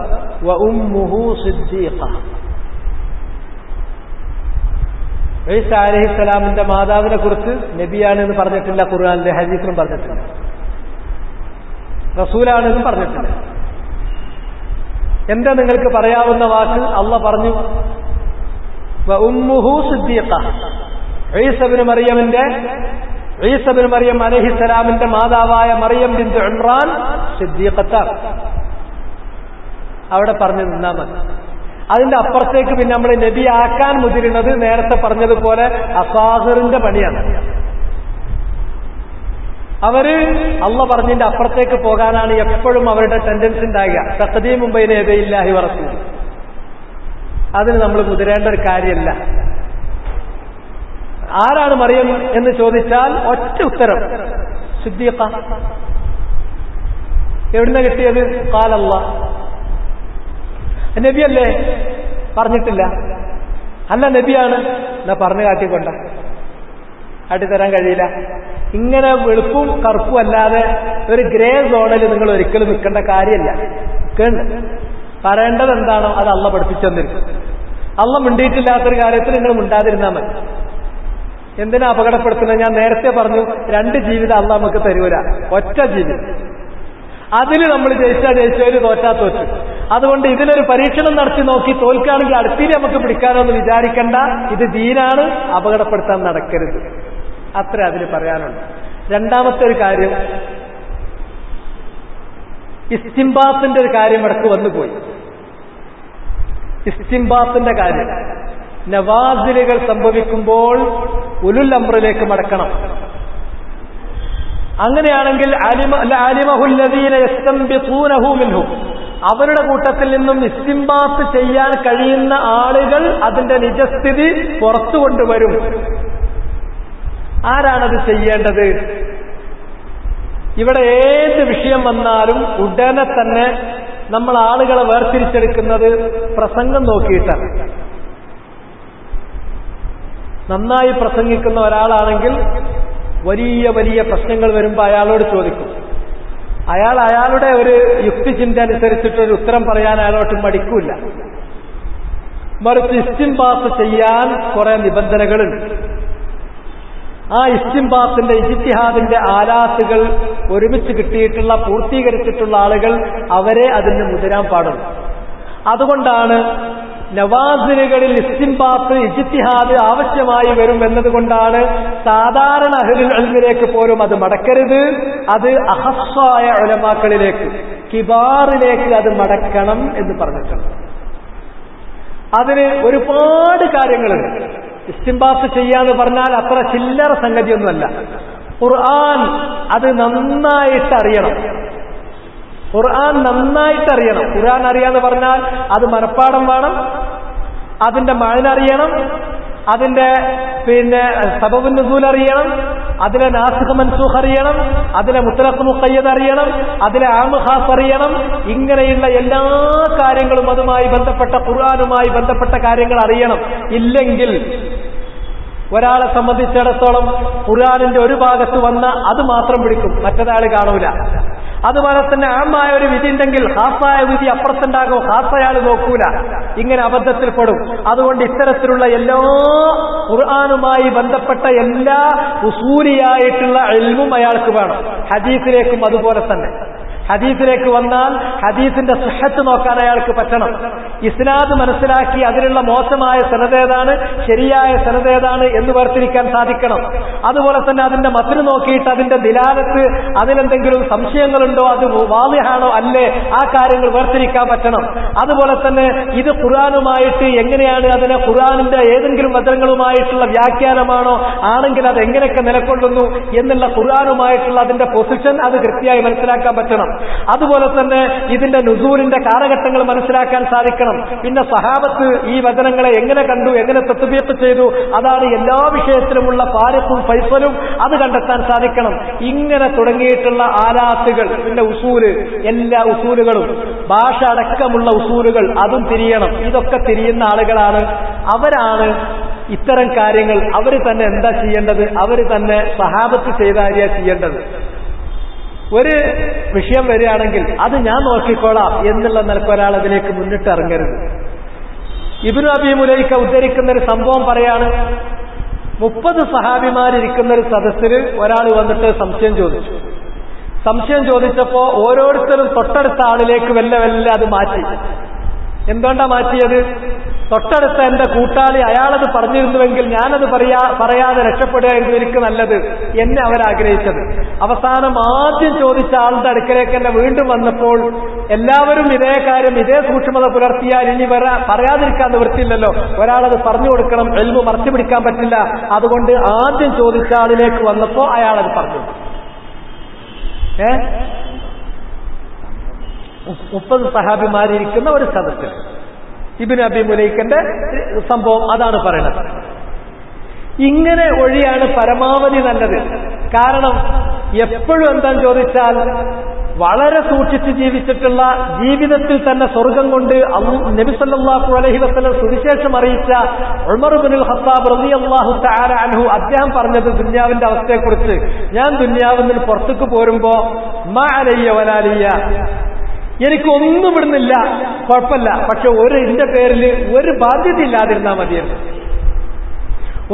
വ ഉമ്മുഹു സിദ്ദീഖ. ഈസ അലൈഹിസ്സലാമിന്റെ മാതാവിനെ കുറിച്ച് നബിയാണെന്ന് പറഞ്ഞിട്ടില്ല, ഖുർആനിലെ ഹദീസിലും പറഞ്ഞിട്ടില്ല, റസൂലാണെന്നും പറഞ്ഞിട്ടില്ല. എന്താ നിങ്ങൾക്ക് പറയാവുന്ന വാക്ക്? അള്ളാഹ് പറഞ്ഞു വ ഉമ്മുഹു സിദ്ദീഖ. ഈസ ഇബ്നു മറിയം അലൈഹിസ്സലാമിന്റെ മാതാവായ മറിയം ബിൻത് ഇമ്രാൻ സിദ്ദീഖത്താണ്. അവിടെ പറഞ്ഞു നിന്നാ മതി. അതിന്റെ അപ്പുറത്തേക്ക് പിന്നെ നമ്മൾ നബി ആക്കാൻ മുതിരുന്നത് നേരത്തെ പറഞ്ഞതുപോലെ അസാഗിറിന്റെ പണിയാണ്. അവര് അള്ളാഹ് പറഞ്ഞതിന്റെ അപ്പുറത്തേക്ക് പോകാനാണ് എപ്പോഴും അവരുടെ ടെൻഡൻസി ഉണ്ടാകുക. തഖ്ദീമുൻ ബൈന യദൈല്ലാഹി വറസൂലിഹി. അതിന് നമ്മൾ മുതിരേണ്ട ഒരു കാര്യമല്ല. ആരാണ് മറിയം എന്ന് ചോദിച്ചാൽ ഒറ്റ ഉത്തരം സിദ്ദീഖ. എവിടുന്ന കിട്ടിയത്? ഖാല അല്ലാഹ്. നബിയല്ലേ? പറഞ്ഞിട്ടില്ല. അല്ല നബിയാണ്, എന്നാ പറഞ്ഞു കാട്ടിക്കൊണ്ട കാട്ടിത്തരാൻ കഴിയില്ല. ഇങ്ങനെ വെളുപ്പും കറുപ്പും അല്ലാതെ ഒരു ഗ്രേ സോണിൽ നിങ്ങൾ ഒരിക്കലും നിൽക്കേണ്ട കാര്യമില്ല. പറയേണ്ടത് എന്താണോ അത് അള്ളാഹ് പഠിപ്പിച്ചു തന്നിരിക്കും. അള്ളാഹ് മിണ്ടിയിട്ടില്ലാത്തൊരു കാര്യത്തിൽ നിങ്ങൾ മിണ്ടാതിരുന്നാൽ മതി. എന്തിനാ അപകടപ്പെടുത്തുന്നത്? ഞാൻ നേരത്തെ പറഞ്ഞു, 2 ജീവിതം അള്ളാഹ് നമുക്ക് തരൂല, ഒറ്റ ജീവിതം. അതിൽ നമ്മൾ ജയിച്ചവര് തോറ്റു. അതുകൊണ്ട് ഇതിലൊരു പരീക്ഷണം നടത്തി നോക്കി തോൽക്കുകയാണെങ്കിൽ അടുത്തിരി നമുക്ക് പിടിക്കാനോ എന്ന് വിചാരിക്കണ്ട. ഇത് ദീനാണ്, അപകടപ്പെടുത്താൻ നടക്കരുത്. അത്ര അതിന് പറയാനുണ്ട്. രണ്ടാമത്തെ ഒരു കാര്യം, ഇസ്തിംബാത്തിന്റെ ഒരു കാര്യം ഇടക്ക് വന്നുപോയി. ഇസ്തിംബാത്തിന്റെ കാര്യം, നവാസിലുകൾ സംഭവിക്കുമ്പോൾ ഉലുൽ അംറിലേക്ക് മടക്കണം. അങ്ങനെയാണെങ്കിൽ അവരുടെ കൂട്ടത്തിൽ നിന്നും ഇസ്തിംബാത്ത് ചെയ്യാൻ കഴിയുന്ന ആളുകൾ അതിന്റെ നിജസ്ഥിതി പുറത്തു കൊണ്ടുവരും. ആരാണത് ചെയ്യേണ്ടത്? ഇവിടെ ഏത് വിഷയം വന്നാലും ഉടനെ തന്നെ നമ്മൾ ആളുകളെ വേർതിരിച്ചെടുക്കുന്നത് പ്രസംഗം നോക്കിയിട്ടാണ്. നന്നായി പ്രസംഗിക്കുന്ന ഒരാളാണെങ്കിൽ വലിയ വലിയ പ്രശ്നങ്ങൾ വരുമ്പോൾ അയാളോട് ചോദിക്കും. അയാളുടെ ഒരു യുക്തിചിന്ത അനുസരിച്ചിട്ടൊരു ഉത്തരം പറയാൻ അയാളോട്ട് മടിക്കൂല. മറിച്ച് ഇസ്തിംബാത്ത് ചെയ്യാൻ കുറെ നിബന്ധനകളുണ്ട്. ആ ഇസ്തിംബാത്തിന്റെ ഇജ്തിഹാദിന്റെ ആലാത്തുകൾ ഒരുമിച്ച് കിട്ടിയിട്ടുള്ള പൂർത്തീകരിച്ചിട്ടുള്ള ആളുകൾ അവരെ അതിന് മുതിരാൻ പാടുള്ളൂ. അതുകൊണ്ടാണ് നവാസിലുകളിൽ ഇസ്തിംബാത്ത് ഇജ്തിഹാദ് ആവശ്യമായി വരും എന്നതുകൊണ്ടാണ് സാധാരണ അഹ്ലുൽ ഇൽമിലേക്ക് പോലും അത് മടക്കരുത്. അത് അഹസ്സായ ഉലമാക്കളിലേക്ക്, കിബാറിലേക്ക് അത് മടക്കണം എന്ന് പറഞ്ഞിട്ടുണ്ട്. അതിന് ഒരുപാട് കാര്യങ്ങളുണ്ട്. ഇസ്തിംബാത്ത് ചെയ്യാന്ന് പറഞ്ഞാൽ അത്ര ചില്ലറ സംഗതിയൊന്നുമല്ല. ഖുർആൻ അത് നന്നായിട്ട് അറിയണം. ഖുർആൻ നന്നായിട്ട് അറിയണം. ഖുർആൻ അറിയാന്ന് പറഞ്ഞാൽ അത് മനഃപ്പാഠം വേണം, അതിന്റെ മഅന അറിയണം, അതിന്റെ സബബുൻ നുസൂൽ അറിയണം, അതിലെ നാസിഖ് മൻസൂഖ് അറിയണം, അതിലെ മുത്ലഖ് മുഖയ്യദ് അറിയണം, അതിലെ ആം ഖാസ് അറിയണം. ഇങ്ങനെയുള്ള എല്ലാ കാര്യങ്ങളും അതുമായി ബന്ധപ്പെട്ട ഖുർആനുമായി ബന്ധപ്പെട്ട കാര്യങ്ങൾ അറിയണം. ഇല്ലെങ്കിൽ ഒരാളെ സംബന്ധിച്ചിടത്തോളം ഖുർആനിന്റെ ഒരു ഭാഗത്ത് വന്ന അത് മാത്രം പിടിക്കും, മറ്റൊരാൾ കാണൂല. അതുപോലെ തന്നെ ആമായ ഒരു വിധി ഉണ്ടെങ്കിൽ ഖാസായ വിധി അപ്പുറത്തുണ്ടാകും, ഖാസയാൾ നോക്കൂല. ഇങ്ങനെ അബദ്ധത്തിൽപ്പെടും. അതുകൊണ്ട് ഇത്തരത്തിലുള്ള എല്ലാ ഖുർആനുമായി ബന്ധപ്പെട്ട എല്ലാ ഉസൂലിയായിട്ടുള്ള ഇൽമും അയാൾക്ക് വേണം. ഹദീസിലേക്കും അതുപോലെ തന്നെ. ഹദീസിലേക്ക് വന്നാൽ ഹദീസിന്റെ സിഹത്ത് നോക്കാൻ അയാൾക്ക് പറ്റണം. ഇസ്നാദ് മനസ്സിലാക്കി അതിലുള്ള മോശമായ സനദേതാണ്, ശരിയായ സനദേതാണ് എന്ന് വേർതിരിക്കാൻ സാധിക്കണം. അതുപോലെ തന്നെ അതിന്റെ മത്ന് നോക്കിയിട്ട് അതിന്റെ ദിലാലത്ത്, അതിലെന്തെങ്കിലും സംശയങ്ങളുണ്ടോ, അത് വാളിഹാണോ അല്ലേ, ആ കാര്യങ്ങൾ വേർതിരിക്കാൻ പറ്റണം. അതുപോലെ തന്നെ ഇത് ഖുർആനുമായിട്ട് എങ്ങനെയാണ്, അതിനെ ഖുർആനിന്റെ ഏതെങ്കിലും വചനങ്ങളുമായിട്ടുള്ള വ്യാഖ്യാനമാണോ, ആണെങ്കിൽ അത് എങ്ങനെയൊക്കെ നിലകൊള്ളുന്നു എന്നുള്ള ഖുർആനുമായിട്ടുള്ള അതിന്റെ പൊസിഷൻ അത് കൃത്യമായി മനസ്സിലാക്കാൻ പറ്റണം. അതുപോലെ തന്നെ ഇതിന്റെ നുസൂലിന്റെ കാലഘട്ടങ്ങൾ മനസ്സിലാക്കാൻ സാധിക്കണം. പിന്നെ സഹാബത്ത് ഈ വചനങ്ങളെ എങ്ങനെ കണ്ടു, എങ്ങനെ തത്ബീഖ് ചെയ്തു, അതാണ് എല്ലാ വിഷയത്തിലുമുള്ള ഫാരിഖും ഫൈസലും, അത് കണ്ടെത്താൻ സാധിക്കണം. ഇങ്ങനെ തുടങ്ങിയിട്ടുള്ള ആലാത്തുകൾ, പിന്നെ ഉസൂല്, എല്ലാ ഉസൂലുകളും, ഭാഷ അടക്കമുള്ള ഉസൂലുകൾ, അതും തിരിയണം. ഇതൊക്കെ തിരിയുന്ന ആളുകളാണ്. അവരാണ് ഇത്തരം കാര്യങ്ങൾ അവർ തന്നെ എന്താ ചെയ്യേണ്ടത്, അവർ തന്നെ സഹാബത്ത് ചെയ്ത കാര്യ ചെയ്യേണ്ടത്. ഒരു വിഷയം വരികയാണെങ്കിൽ അത് ഞാൻ നോക്കിക്കോളാം എന്നുള്ള നിലക്ക് ഒരാൾ അതിലേക്ക് മുന്നിട്ട് ഇറങ്ങരുത്. ഇബ്നു അബീ മുലൈക്ക ഉദ്ധരിക്കുന്ന ഒരു സംഭവം പറയാണ്. 30 സഹാബിമാരിയ്ക്കുന്ന ഒരു സദസ്സിൽ ഒരാൾ വന്നിട്ട് സംശയം ചോദിച്ചു. സംശയം ചോദിച്ചപ്പോ ഓരോരുത്തരും തൊട്ടടുത്ത ആളിലേക്ക് വെല്ല അത് മാറ്റി. എന്തുകൊണ്ടാ മാറ്റിയത്? തൊട്ടടുത്ത എന്റെ കൂട്ടാളി അയാളത് പറഞ്ഞിരുന്നുവെങ്കിൽ ഞാനത് പറയാതെ രക്ഷപ്പെടുകയായിരുന്നു എനിക്ക് നല്ലത് എന്നെ അവരാഗ്രഹിച്ചത്. അവസാനം ആദ്യം ചോദിച്ച ആളുടെ അടുക്കലേക്ക് എന്നെ വീണ്ടും വന്നപ്പോൾ എല്ലാവരും ഇതേ കാര്യം, ഇതേ സൂക്ഷ്മത പുലർത്തിയാൽ ഇനി പറയാതിരിക്കാൻ നിവൃത്തിയില്ലല്ലോ. ഒരാളത് പറഞ്ഞു കൊടുക്കണം, എൽമു മറച്ചു പിടിക്കാൻ പറ്റില്ല. അതുകൊണ്ട് ആദ്യം ചോദിച്ച ആളിലേക്ക് വന്നപ്പോ അയാളത് പറഞ്ഞു. 30 സഹാബിമാരിയ്ക്കുന്ന ഒരു സദസ്സിൽ ഇബ്നു അബീ മുലൈക്കന്റെ സംഭവം അതാണ് പറയുന്നത്. ഇങ്ങനെ ഒഴിയാണ് പരമാവധി നല്ലത്. കാരണം എപ്പോഴും എന്താന്ന് ചോദിച്ചാൽ വളരെ സൂക്ഷിച്ച് ജീവിച്ചിട്ടുള്ള, ജീവിതത്തിൽ തന്നെ സ്വർഗം കൊണ്ട് നബി സല്ലല്ലാഹു അലൈഹി വസല്ലം സുവിശേഷം അറിയിച്ച ഉമർ ഇബ്നുൽ ഖത്താബ് റളിയല്ലാഹു തആല അൻഹു അദ്ദേഹം പറഞ്ഞത് ദുനിയാവിന്റെ അവസ്ഥയെക്കുറിച്ച്, ഞാൻ ദുനിയാവിൽ നിന്ന് പുറത്തേക്ക് പോരുമ്പോ മാ അലയ്യ വലാലിയ, എനിക്കൊന്നും ഇവിടുന്നില്ല, കുഴപ്പമില്ല, പക്ഷെ എന്റെ പേരിൽ ഒരു ബാധ്യത ഇല്ലാതിരുന്നാൽ മതിയായിരുന്നു.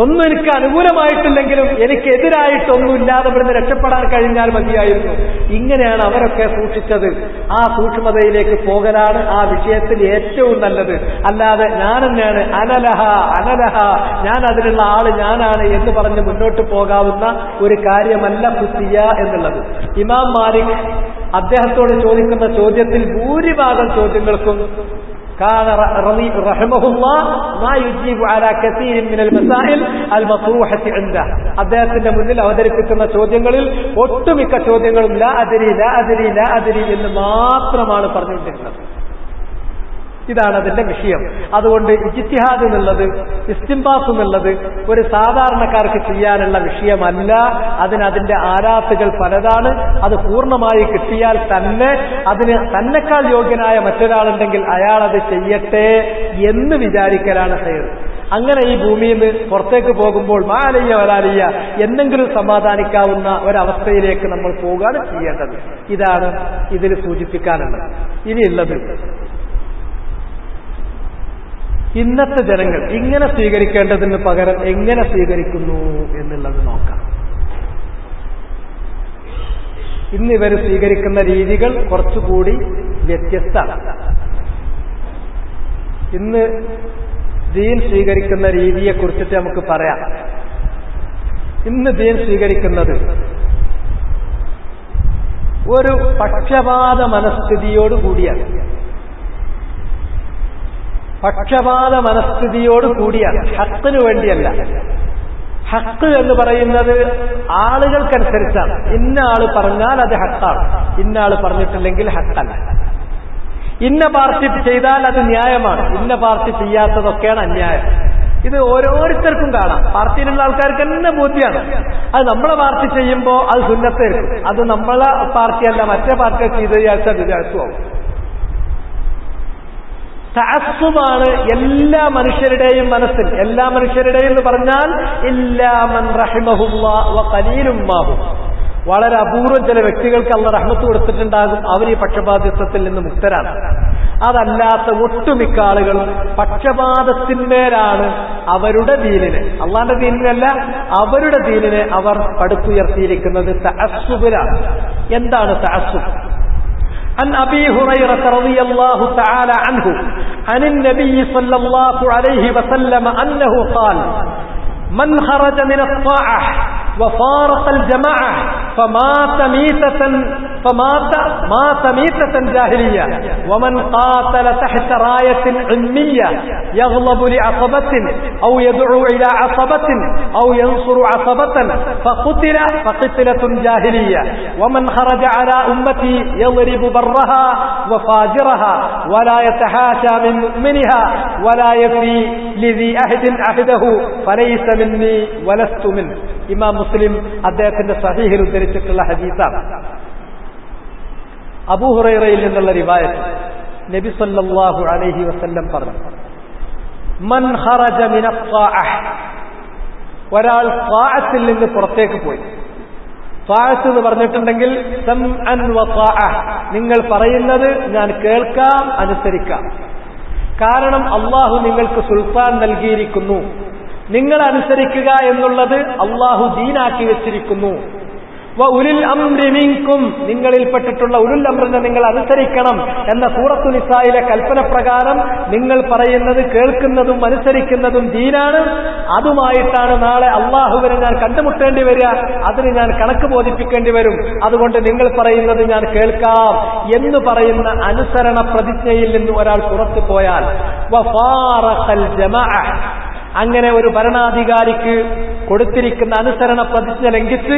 ഒന്നും എനിക്ക് അനുകൂലമായിട്ടില്ലെങ്കിലും എനിക്കെതിരായിട്ടൊന്നുമില്ലാതെ ഇവിടുന്ന് രക്ഷപ്പെടാൻ കഴിഞ്ഞാൽ മതിയായിരുന്നു. ഇങ്ങനെയാണ് അവരൊക്കെ സൂക്ഷിച്ചത്. ആ സൂക്ഷ്മതയിലേക്ക് പോകലാണ് ആ വിഷയത്തിൽ ഏറ്റവും നല്ലത്. അല്ലാതെ ഞാൻ തന്നെയാണ് അനലഹ ഞാൻ അതിനുള്ള ആള് ഞാനാണ് എന്ന് പറഞ്ഞ് മുന്നോട്ട് പോകാവുന്ന ഒരു കാര്യമല്ല ഖുസിയ എന്നുള്ളത്. ഇമാം മാലിക് അദ്ദേഹത്തോട് ചോദിക്കുന്ന ചോദ്യത്തിൽ ഭൂരിഭാഗം ചോദ്യങ്ങൾക്കും كان رحمه الله ما يجيب على كثير من المسائل المطروحة عنده. അദ്ദേഹത്തിന്റെ മുന്നിൽ അവതരിപ്പിക്കുന്ന ചോദ്യങ്ങളിൽ ഒട്ടുമിക്ക ചോദ്യങ്ങളും ലാ അദരി എന്ന് മാത്രമാണ് പറഞ്ഞുകൊണ്ടിരുന്നത്. ഇതാണ് അതിന്റെ വിഷയം. അതുകൊണ്ട് ഇജ്തിഹാദ് എന്നുള്ളത്, ഇസ്തിംബാത്ത് എന്നുള്ളത് ഒരു സാധാരണക്കാർക്ക് ചെയ്യാനുള്ള വിഷയമല്ല. അതിന്റെ ആരാത്തുകൾ പലതാണ്. അത് പൂർണ്ണമായി കിട്ടിയാൽ തന്നെ അതിന് തന്നെക്കാൾ യോഗ്യനായ മറ്റൊരാളുണ്ടെങ്കിൽ അയാൾ അത് ചെയ്യട്ടെ എന്ന് വിചാരിക്കലാണ് ഖൈർ. അങ്ങനെ ഈ ഭൂമിയിൽ നിന്ന് പുറത്തേക്ക് പോകുമ്പോൾ മാലയ്യ വലാലിയ എന്തെങ്കിലും സമാധാനിക്കാവുന്ന ഒരവസ്ഥയിലേക്ക് നമ്മൾ പോവുകയാണ് ചെയ്യേണ്ടത്. ഇതാണ് ഇതിൽ സൂചിപ്പിക്കാനുള്ളത്. ഇനിയുള്ളത് ഇന്നത്തെ ജനങ്ങൾ ഇങ്ങനെ സ്വീകരിക്കേണ്ടതിന് പകരം എങ്ങനെ സ്വീകരിക്കുന്നു എന്നുള്ളത് നോക്കാം. ഇന്ന് ഇവർ സ്വീകരിക്കുന്ന രീതികൾ കുറച്ചുകൂടി വ്യത്യസ്തമാണ്. ഇന്ന് ദീൻ സ്വീകരിക്കുന്ന രീതിയെ കുറിച്ചിട്ട് നമുക്ക് പറയാം. ഇന്ന് ദീൻ സ്വീകരിക്കുന്നത് ഒരു പക്ഷപാത മനസ്ഥിതിയോടുകൂടിയാണ്. പക്ഷപാത മനസ്ഥിതിയോടുകൂടിയാണ്. ഹക്കിനു വേണ്ടിയല്ല. ഹക്ക് എന്ന് പറയുന്നത് ആളുകൾക്കനുസരിച്ചാണ്. ഇന്ന ആള് പറഞ്ഞാൽ അത് ഹക്കാണ്, ഇന്ന ആള് പറഞ്ഞിട്ടില്ലെങ്കിൽ ഹക്കല്ല. ഇന്ന പാർട്ടി ചെയ്താൽ അത് ന്യായമാണ്, ഇന്ന പാർട്ടി ചെയ്യാത്തതൊക്കെയാണ് അന്യായം. ഇത് ഓരോരുത്തർക്കും കാണാം. പാർട്ടിയിലുള്ള ആൾക്കാർക്ക് തന്നെ ബോധ്യമാണ്. അത് നമ്മളെ പാർട്ടി ചെയ്യുമ്പോൾ അത് സുന്നത്തായിരിക്കും, അത് നമ്മളെ പാർട്ടിയല്ല മറ്റേ പാർട്ടി ചെയ്ത് വിചാരിച്ചാൽ വിചാരിച്ചുപോകും. തഅസ്സുബാണ് എല്ലാ മനുഷ്യരുടെയും മനസ്സിൽ. എല്ലാ മനുഷ്യരുടെയും എന്ന് പറഞ്ഞാൽ ഇല്ലാ മൻ റഹിമഹുല്ലാഹ് വ ഖലീലും മാഹു. വളരെ അപൂർവം ചില വ്യക്തികൾക്ക് അല്ലാഹ് റഹ്മത്ത് കൊടുത്തിട്ടുണ്ടാകും. അവർ ഈ പക്ഷപാതിത്വത്തിൽ നിന്ന് മുക്തരാണ്. അതല്ലാത്ത ഒട്ടുമിക്ക ആളുകളും പക്ഷപാതത്തിന്മേലാണ് അവരുടെ ദീനിനെ, അള്ളാന്റെ ദീനിനല്ല അവരുടെ ദീനിനെ അവർ പടുത്തുയർത്തിയിരിക്കുന്നത് തഅസ്സുബിലാണ്. എന്താണ് തഅസ്സുബ്? عن أبي هريرة رضي الله تعالى عنه عن النبي صلى الله عليه وسلم أنه قال من خرج من الطاعة وفارق الجماعة فمات ميتة جاهلية ومن قاتل تحت راية علمية يغلب لعصبة أو يدعو إلى عصبة أو ينصر عصبة فقتل فقتلة جاهلية ومن خرج على أمتي يضرب برها وفاجرها ولا يتحاشى من مؤمنها ولا يفي لذي أهد عهده فليس مني ولست منه. ഇമാം മുസ്ലിം അദ്ദേഹത്തിന്റെ സഹീഹിൽ ഉദ്ധരിച്ചിട്ടുള്ള ഹദീസാണ്. അബൂ ഹുറൈറയിൽ നിന്നുള്ള റിവായത്ത് നബി സല്ലല്ലാഹു അലൈഹി വസല്ലം പറഞ്ഞു, മൻ ഖറജ മിനൽ ത്വാഅഹ്, ഒരാൾ ത്വാഅത്തിൽ നിന്ന് പുറത്തേക്ക് പോയി. ത്വാഅത്ത് എന്ന് പറഞ്ഞിട്ടുണ്ടെങ്കിൽ സമഅൻ വ ത്വാഅഹ്, നിങ്ങൾ പറയുന്നത് ഞാൻ കേൾക്കാം, അനുസരിക്കാം. കാരണം അല്ലാഹു നിങ്ങൾക്ക് സുൽത്താൻ നൽകിയിരിക്കുന്നു. നിങ്ങൾ അനുസരിക്കുക എന്നുള്ളത് അള്ളാഹു ദീനാക്കി വെച്ചിരിക്കുന്നു. വ ഉലുൽ അംരി മിൻകും, നിങ്ങളിൽപ്പെട്ടിട്ടുള്ള ഉലുൽ അംറിനെ നിങ്ങൾ അനുസരിക്കണം എന്ന സൂറത്തു നിസായിലെ കൽപ്പന പ്രകാരം നിങ്ങൾ പറയുന്നത് കേൾക്കുന്നതും അനുസരിക്കുന്നതും ദീനാണ്. അതുമായിട്ടാണ് നാളെ അള്ളാഹുവിനെ ഞാൻ കണ്ടുമുട്ടേണ്ടി വരിക, അതിന് ഞാൻ കണക്ക് ബോധിപ്പിക്കേണ്ടി വരും. അതുകൊണ്ട് നിങ്ങൾ പറയുന്നത് ഞാൻ കേൾക്കാം എന്ന് പറയുന്ന അനുസരണ പ്രതിജ്ഞയിൽ നിന്ന് ഒരാൾ പുറത്തു പോയാൽ വഫാറഖൽ ജമാഅ, അങ്ങനെ ഒരു ഭരണാധികാരിക്ക് കൊടുത്തിരിക്കുന്ന അനുസരണ പ്രതിജ്ഞ ലംഘിച്ച്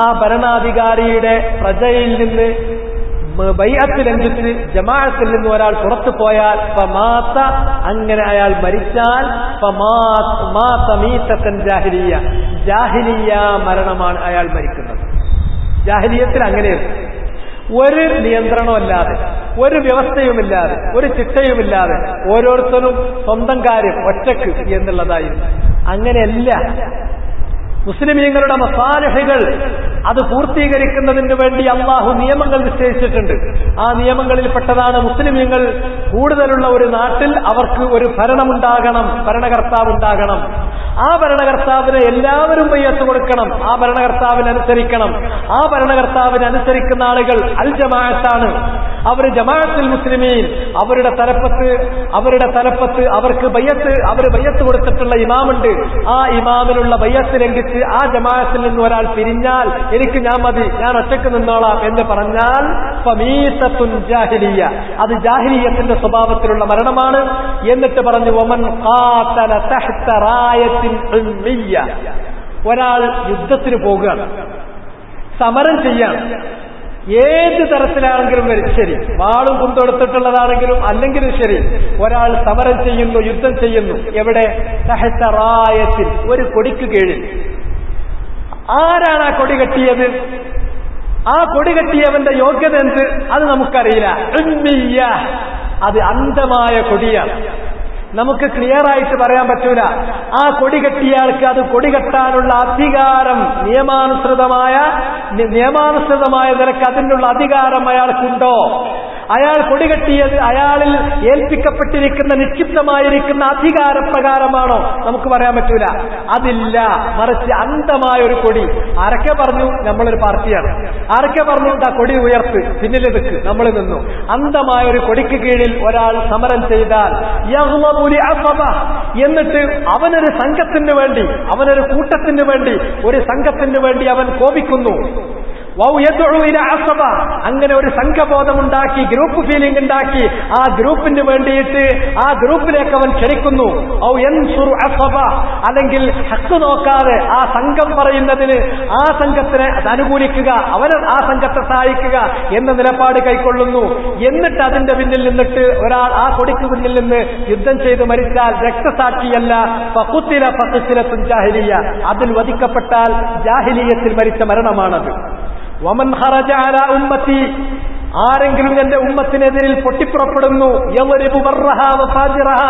ആ ഭരണാധികാരിയുടെ പ്രജയിൽ നിന്ന് ബൈഅത്ത് ലംഘിച്ച് ജമാഅത്തിൽ നിന്ന് ഒരാൾ പുറത്തു പോയാൽ ഫമാത, അങ്ങനെ അയാൾ മരിച്ചാൽ ഫമാത മീതത്തൻ ജാഹിലിയ, ജാഹിലിയ മരണമാണ് അയാൾ മരിക്കുന്നത്. ജാഹിലിയത്തിൽ അങ്ങനെയാണ്. ഒരു നിയന്ത്രണമല്ലാതെ, ഒരു വ്യവസ്ഥയുമില്ലാതെ, ഒരു ചിട്ടയുമില്ലാതെ ഓരോരുത്തരും സ്വന്തം കാര്യം ഒറ്റക്ക് എന്നുള്ളതായിരുന്നു. അങ്ങനെയല്ല. മുസ്ലിമീങ്ങളുടെ മസാലിഹുകൾ അത് പൂർത്തീകരിക്കുന്നതിന് വേണ്ടി അള്ളാഹു നിയമങ്ങൾ നിശ്ചയിച്ചിട്ടുണ്ട്. ആ നിയമങ്ങളിൽപ്പെട്ടതാണ് മുസ്ലിമീങ്ങൾ കൂടുതലുള്ള ഒരു നാട്ടിൽ അവർക്ക് ഒരു ഭരണമുണ്ടാകണം, ഭരണകർത്താവുണ്ടാകണം. ആ ഭരണകർത്താവിനെ എല്ലാവരും ബൈഅത്ത് കൊടുക്കണം, ആ ഭരണകർത്താവിനെ അനുസരിക്കണം. ആ ഭരണകർത്താവിനെ അനുസരിക്കുന്ന ആളുകൾ അൽ ജമാഅത്താണ്. അവർ ജമാഅത്തുൽ മുസ്ലിമീൻ. അവരുടെ തലപ്പത്ത് അവർക്ക് ബൈഅത്ത് കൊടുത്തിട്ടുള്ള ഇമാമുണ്ട്. ആ ഇമാമിനുള്ള ബൈഅത്ത് ലംഘിച്ച് ആ ജമാഅത്തിൽ നിന്ന് ഒരാൾ പിരിഞ്ഞാൽ എനിക്ക് ഞാൻ മതി, ഞാൻ ഒറ്റക്ക് നിന്നോളാം എന്ന് പറഞ്ഞാൽ ഫമീസത്തുൻ ജാഹിലിയ്യ, അത് ജാഹിലിയ്യത്തിന്റെ സ്വഭാവത്തിലുള്ള മരണമാണ്. എന്നിട്ട് പറഞ്ഞു വമൻ ഖാതല തഹ്ത റായത്തിൻ ഉൽമിയ്യ, ഒരാൾ യുദ്ധത്തിന് പോകുകയാണ്, സമരം ചെയ്യാൻ, ഏത് തരത്തിലാണെങ്കിലും ശരി, വാളും കൊണ്ടെടുത്തിട്ടുള്ളതാണെങ്കിലും അല്ലെങ്കിലും ശരി, ഒരാൾ സമരം ചെയ്യുന്നു, യുദ്ധം ചെയ്യുന്നു. എവിടെ? തഹ്ത റായത്തിൽ, ഒരു കൊടിക്ക് കീഴിൽ. ആരാണ് ആ കൊടി കെട്ടിയത്? ആ കൊടി കെട്ടിയവന്റെ യോഗ്യത എന്ത്? അത് നമുക്കറിയില്ല. ഉൽമിയ്യ, അത് അന്ധമായ കൊടിയാണ്. നമുക്ക് ക്ലിയർ ആയിട്ട് പറയാൻ പറ്റൂല. ആ കൊടി കെട്ടിയയാൾക്ക് അത് കൊടി കെട്ടാനുള്ള അധികാരം നിയമാനുസൃതമായ നിലക്ക് അതിനുള്ള അധികാരം അയാൾക്കുണ്ടോ? അയാൾ കൊടികെട്ടിയത് അയാളിൽ ഏൽപ്പിക്കപ്പെട്ടിരിക്കുന്ന നിക്ഷിപ്തമായിരിക്കുന്ന അധികാരപ്രകാരമാണോ? നമുക്ക് പറയാൻ പറ്റൂല. അതില്ല. മറിച്ച് അന്ധമായ ഒരു കൊടി. ആരൊക്കെ പറഞ്ഞു നമ്മളൊരു പാർട്ടിയാണ്, ആരൊക്കെ പറഞ്ഞു ആ കൊടി ഉയർത്ത്, പിന്നിൽ നിൽക്ക്, നമ്മൾ നിന്നു. അന്ധമായ ഒരു കൊടിക്ക് കീഴിൽ ഒരാൾ സമരം ചെയ്താൽ എന്നിട്ട് അവനൊരു സംഘത്തിന് വേണ്ടി, അവനൊരു കൂട്ടത്തിന് വേണ്ടി, ഒരു സംഘത്തിന് വേണ്ടി അവൻ കോപിക്കുന്നു. അങ്ങനെ ഒരു സംഘബോധമുണ്ടാക്കി, ഗ്രൂപ്പ് ഫീലിംഗ് ഉണ്ടാക്കി, ആ ഗ്രൂപ്പിന് വേണ്ടിയിട്ട് ആ ഗ്രൂപ്പിലേക്ക് അവൻ ക്ഷണിക്കുന്നു. അല്ലെങ്കിൽ ഹക്ക് നോക്കാതെ ആ സംഘം പറയുന്നതിന് ആ സംഘത്തിനെ അനുകൂലിക്കുക, അവൻ ആ സംഘത്തെ സഹായിക്കുക എന്ന നിലപാട് കൈക്കൊള്ളുന്നു. എന്നിട്ട് അതിന്റെ പിന്നിൽ നിന്നിട്ട് ഒരാൾ ആ കൊടിക്ക് പിന്നിൽ നിന്ന് യുദ്ധം ചെയ്ത് മരിച്ചാൽ രക്തസാക്ഷിയല്ല, ഫഖുത്തിലത്തുൻ ജാഹിലിയ്യ, അതിൽ വധിക്കപ്പെട്ടാൽ ജാഹിലിയ്യത്തിൽ മരിച്ച മരണമാണത്. വമൻ ഖറജ അലാ ഉമ്മത്തി, ആരെങ്കിലും എന്റെ ഉമ്മത്തിനെതിരിൽ പൊട്ടിപ്പുറപ്പെടുന്നു, യവരിബു ബർറഹ വഫാജിറഹ,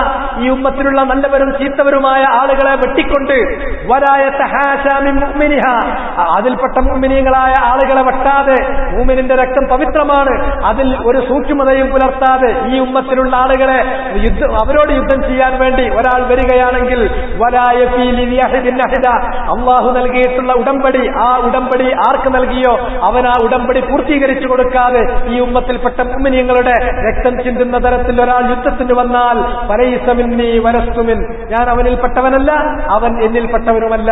ഈ ഉമ്മത്തിലുള്ള നല്ലവരും ചീത്തവരുമായ ആളുകളെ വെട്ടിക്കൊണ്ട്, വലാ യതഹാശാ മിൻ മുഅ്മിനിഹ, അതിൽപ്പെട്ട മുഅ്മിനീങ്ങളായ ആളുകളെ വെട്ടാതെ, മുഅ്മിനിന്റെ രക്തം പവിത്രമാണ്, അതിൽ ഒരു സൂക്ഷ്മതയും പുലർത്താതെ ഈ ഉമ്മത്തിലുള്ള ആളുകളെ അവരോട് യുദ്ധം ചെയ്യാൻ വേണ്ടി ഒരാൾ വരികയാണെങ്കിൽ, വലാ യഫീ ലിയഹദിൻ അഹദ, അല്ലാഹു നൽകിയിട്ടുള്ള ഉടമ്പടി, ആ ഉടമ്പടി ആർക്ക് നൽകിയോ അവൻ ആ ഉടമ്പടി പൂർത്തീകരിച്ചു കൊടുക്കാതെ ഈ ഉമ്മത്തിൽപ്പെട്ട മുഅ്മിനീങ്ങളുടെ രക്തം ചിന്തുന്ന തരത്തിൽ ഒരാൾ യുദ്ധത്തിന് വന്നാൽ, ഫലൈസ മിന്നീ വലസ്തു മിൻ, ഞാൻ അവനിൽപ്പെട്ടവനല്ല, അവൻ എന്നിൽപ്പെട്ടവരുമല്ല,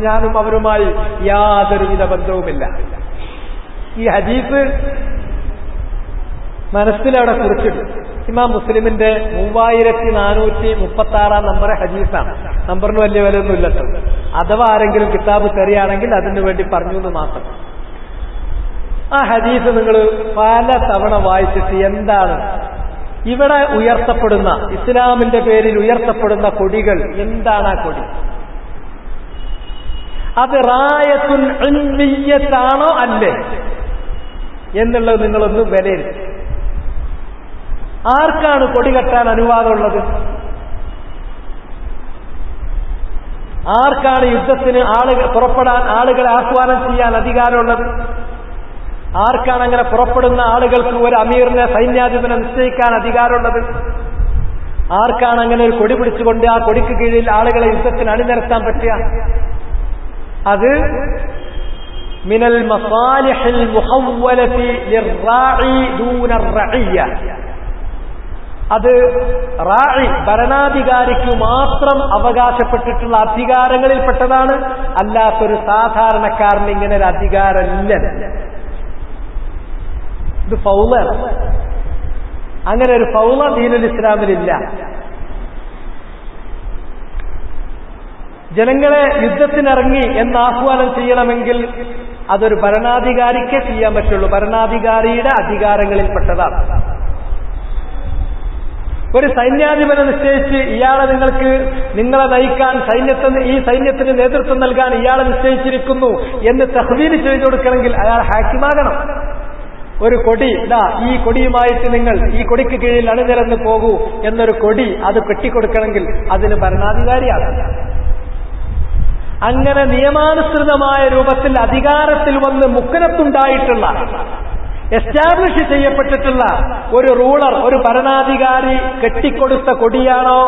ഞാനും അവരുമായി യാതൊരുവിധ ബന്ധവുമില്ല. ഈ ഹദീസ് മനസ്സിലവിടെ കുറിച്ചിട്ടു. ഇമാം മുസ്ലിമിന്റെ 3436 നമ്പർ ഹദീസാണ്. നമ്പറിന് വലിയ വിലയൊന്നും ഇല്ലട്ടോ. അഥവാ ആരെങ്കിലും കിതാബ് തെറിയാണെങ്കിൽ അതിനു വേണ്ടി പറഞ്ഞു എന്ന് മാത്രം. ആ ഹദീസ് നിങ്ങൾ പല തവണ വായിച്ചിട്ട് എന്താണ് ഇവിടെ ഉയർത്തപ്പെടുന്ന, ഇസ്ലാമിന്റെ പേരിൽ ഉയർത്തപ്പെടുന്ന കൊടികൾ എന്താണ്? ആ കൊടി അത് റായത്തുൻ ഉൽമിയ്യത്താണോ അല്ലേ എന്നുള്ളത് നിങ്ങളൊന്ന് വിലയിരുത്തി. ആർക്കാണ് കൊടി കെട്ടാൻ അനുവാദമുള്ളത്? ആർക്കാണ് യുദ്ധത്തിന് പുറപ്പെടാൻ ആളുകളെ ആഹ്വാനം ചെയ്യാൻ അധികാരമുള്ളത്? ആർക്കാണ് അങ്ങനെ പുറപ്പെടുന്ന ആളുകൾക്ക് ഒരു അമീറിനെ, സൈന്യാധിപനെ നിശ്ചയിക്കാൻ അധികാരമുള്ളത്? ആർക്കാണ് അങ്ങനെ ഒരു കൊടി പിടിച്ചുകൊണ്ട് ആ കൊടിക്ക് കീഴിൽ ആളുകളെ യുദ്ധത്തിന് അണിനിരത്താൻ പറ്റുക? അത് മിനൽ മസാലിഹിൽ മുഹവ്വലതി ലിർറാഇ ദൂന റഇയ്യ, അത് റാഇ ഭരണാധികാരിക്ക് മാത്രം അവകാശപ്പെട്ടിട്ടുള്ള അധികാരങ്ങളിൽപ്പെട്ടതാണ്. അല്ലാത്തൊരു സാധാരണക്കാരന് ഇങ്ങനെ ഒരു അധികാരമില്ല. ഇത് ഫൗളാണ്. അങ്ങനെ ഒരു ഫൗള ദീനുൽ ഇസ്ലാമിലില്ല. ജനങ്ങളെ യുദ്ധത്തിനിറങ്ങി എന്ന് ആഹ്വാനം ചെയ്യണമെങ്കിൽ അതൊരു ഭരണാധികാരിക്കേ ചെയ്യാൻ പറ്റുള്ളൂ. ഭരണാധികാരിയുടെ അധികാരങ്ങളിൽപ്പെട്ടതാണ്. ഒരു സൈന്യാധിപനെ നിശ്ചയിച്ച് ഇയാളെ നിങ്ങളെ നയിക്കാൻ, ഈ സൈന്യത്തിന് നേതൃത്വം നൽകാൻ ഇയാളെ നിശ്ചയിച്ചിരിക്കുന്നു എന്ന് തഹ്വീൽ ചെയ്തു കൊടുക്കണമെങ്കിൽ അയാൾ ഹാക്കിമാകണം. ഒരു കൊടി, ഈ കൊടിയുമായിട്ട് നിങ്ങൾ ഈ കൊടിക്ക് കീഴിൽ അണിനിരന്ന് പോകൂ എന്നൊരു കൊടി അത് കെട്ടിക്കൊടുക്കണമെങ്കിൽ അതിന് ഭരണാധികാരിയാണ്. അങ്ങനെ നിയമാനുസൃതമായ രൂപത്തിൽ അധികാരത്തിൽ വന്ന് മുക്കനത്തുണ്ടായിട്ടുള്ള, എസ്റ്റാബ്ലിഷ് ചെയ്യപ്പെട്ടിട്ടുള്ള ഒരു റൂളർ, ഒരു ഭരണാധികാരി കെട്ടിക്കൊടുത്ത കൊടിയാണോ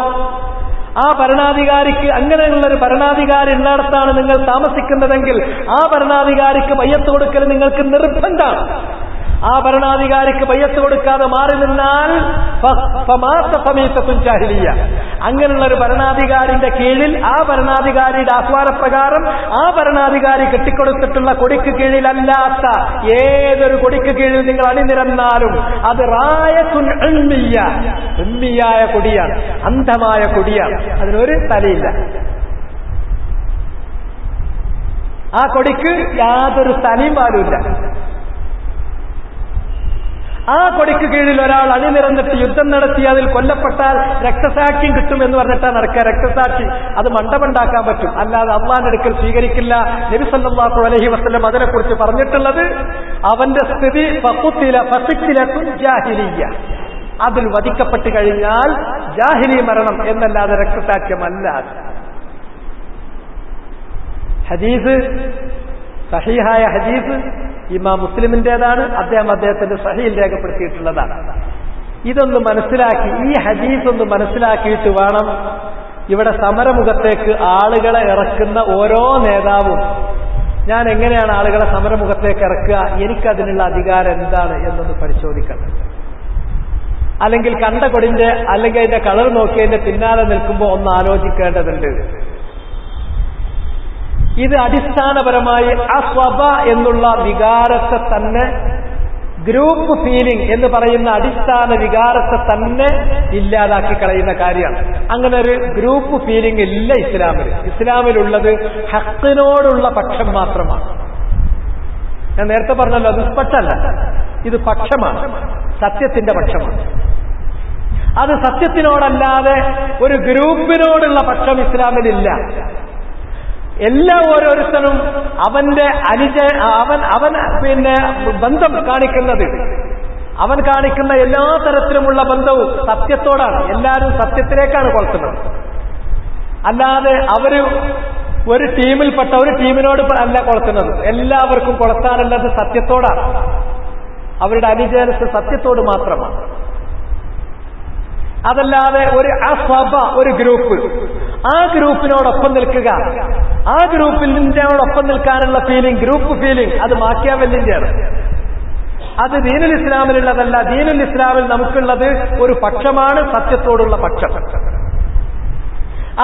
ആ ഭരണാധികാരിക്ക് അങ്ങനെയുള്ളൊരു ഭരണാധികാരി ഉള്ളിടത്താണ് നിങ്ങൾ താമസിക്കുന്നതെങ്കിൽ ആ ഭരണാധികാരിക്ക് ബയ്യത്ത് കൊടുക്കൽ നിങ്ങൾക്ക് നിർബന്ധമാണ്. ആ ഭരണാധികാരിക്ക് ബയ്യത്ത് കൊടുക്കാതെ മാറി നിന്നാൽ ജാഹിലിയ്യ. അങ്ങനെയുള്ള ഒരു ഭരണാധികാരിന്റെ കീഴിൽ ആ ഭരണാധികാരിയുടെ ആഹ്വാനപ്രകാരം ആ ഭരണാധികാരി കെട്ടിക്കൊടുത്തിട്ടുള്ള കൊടിക്ക് കീഴിലല്ലാത്ത ഏതൊരു കൊടിക്ക് കീഴിൽ നിങ്ങൾ അണിനിരന്നാലും അത് റായത്തുൻ ഉമ്മിയായ കൊടിയാണ്, അന്ധമായ കൊടിയാണ്, അതിനൊരു തലയില്ല. ആ കൊടിക്ക് യാതൊരു തലയും പാലുമില്ല. ആ കൊടിക്ക് കീഴിൽ ഒരാൾ അണിനിരന്നിട്ട് യുദ്ധം നടത്തി അതിൽ കൊല്ലപ്പെട്ടാൽ രക്തസാക്ഷ്യം കിട്ടുമെന്ന് പറഞ്ഞിട്ടാണ് നടക്കുക. രക്തസാക്ഷി അത് മണ്ഡപമുണ്ടാക്കാൻ പറ്റും, അല്ലാതെ അള്ളാന്റെ അടുക്കൽ സ്വീകരിക്കില്ല. നബി സല്ലല്ലാഹു അലൈഹി വസല്ലം അതിനെക്കുറിച്ച് പറഞ്ഞിട്ടുള്ളത് അവന്റെ സ്ഥിതി ജാഹിലിയ്യ, അതിൽ വധിക്കപ്പെട്ട് കഴിഞ്ഞാൽ ജാഹിലി മരണം എന്നല്ലാതെ രക്തസാക്ഷ്യമല്ല. ഹദീസ് സഹീഹായ ഹദീസ് ഇമാം മുസ്ലിമിന്റേതാണ്. അദ്ദേഹത്തിന്റെ സഹീൽ രേഖപ്പെടുത്തിയിട്ടുള്ളതാണ്. ഇതൊന്ന് മനസ്സിലാക്കി, ഈ ഹദീസ് ഒന്ന് മനസ്സിലാക്കിയിട്ട് വേണം ഇവിടെ സമരമുഖത്തേക്ക് ആളുകളെ ഇറക്കുന്ന ഓരോ നേതാവും ഞാൻ എങ്ങനെയാണ് ആളുകളെ സമരമുഖത്തേക്ക് ഇറക്കുക, എനിക്കതിനുള്ള അധികാരം എന്താണ് എന്നൊന്ന് പരിശോധിക്കണം. അല്ലെങ്കിൽ കണ്ട കൊടിന്റെ അല്ലെങ്കിൽ അതിന്റെ കളർ നോക്കിയതിന്റെ പിന്നാലെ നിൽക്കുമ്പോൾ ഒന്ന് ആലോചിക്കേണ്ടതുണ്ട്. ഇത് അടിസ്ഥാനപരമായി അസ്വബ എന്നുള്ള വികാരത്തെ തന്നെ, ഗ്രൂപ്പ് ഫീലിംഗ് എന്ന് പറയുന്ന അടിസ്ഥാന വികാരത്തെ തന്നെ ഇല്ലാതാക്കി കളയുന്ന കാര്യമാണ്. അങ്ങനെ ഒരു ഗ്രൂപ്പ് ഫീലിംഗ് ഇല്ല ഇസ്ലാമിൽ. ഇസ്ലാമിലുള്ളത് ഹക്കിനോടുള്ള പക്ഷം മാത്രമാണ്. ഞാൻ നേരത്തെ പറഞ്ഞല്ലോ, അത് പക്ഷല്ല, ഇത് പക്ഷമാണ്, സത്യത്തിന്റെ പക്ഷമാണ്. അത് സത്യത്തിനോടല്ലാതെ ഒരു ഗ്രൂപ്പിനോടുള്ള പക്ഷം ഇസ്ലാമിലില്ല. എല്ലാ ഓരോരുത്തരും അവന്റെ അവൻ ബന്ധം കാണിക്കുന്നത്, അവൻ കാണിക്കുന്ന എല്ലാ തരത്തിലുമുള്ള ബന്ധവും സത്യത്തോടാണ്. എല്ലാവരും സത്യത്തിലേക്കാണ് കൊളുത്തുന്നത്. അല്ലാതെ അവര് ഒരു ടീമിൽപ്പെട്ട ഒരു ടീമിനോട് അല്ല കൊളുത്തുന്നത്. എല്ലാവർക്കും കൊളുത്താനുള്ളത് സത്യത്തോടാണ്. അവരുടെ അനുജനസ് സത്യത്തോട് മാത്രമാണ്. അതല്ലാതെ ഒരു അസ്വബ, ഒരു ഗ്രൂപ്പ്, ആ ഗ്രൂപ്പിനോടൊപ്പം നിൽക്കുക, ആ ഗ്രൂപ്പിനോടൊപ്പം നിൽക്കാനുള്ള ഫീലിംഗ്, ഗ്രൂപ്പ് ഫീലിംഗ്, അത് മാക്കിയാവെല്ലിന്റെയാണ്. അത് ദീനുൽ ഇസ്ലാമിലുള്ളതല്ല. ദീനുൽ ഇസ്ലാമിൽ നമുക്കുള്ളത് ഒരു പക്ഷമാണ്, സത്യത്തോടുള്ള പക്ഷം.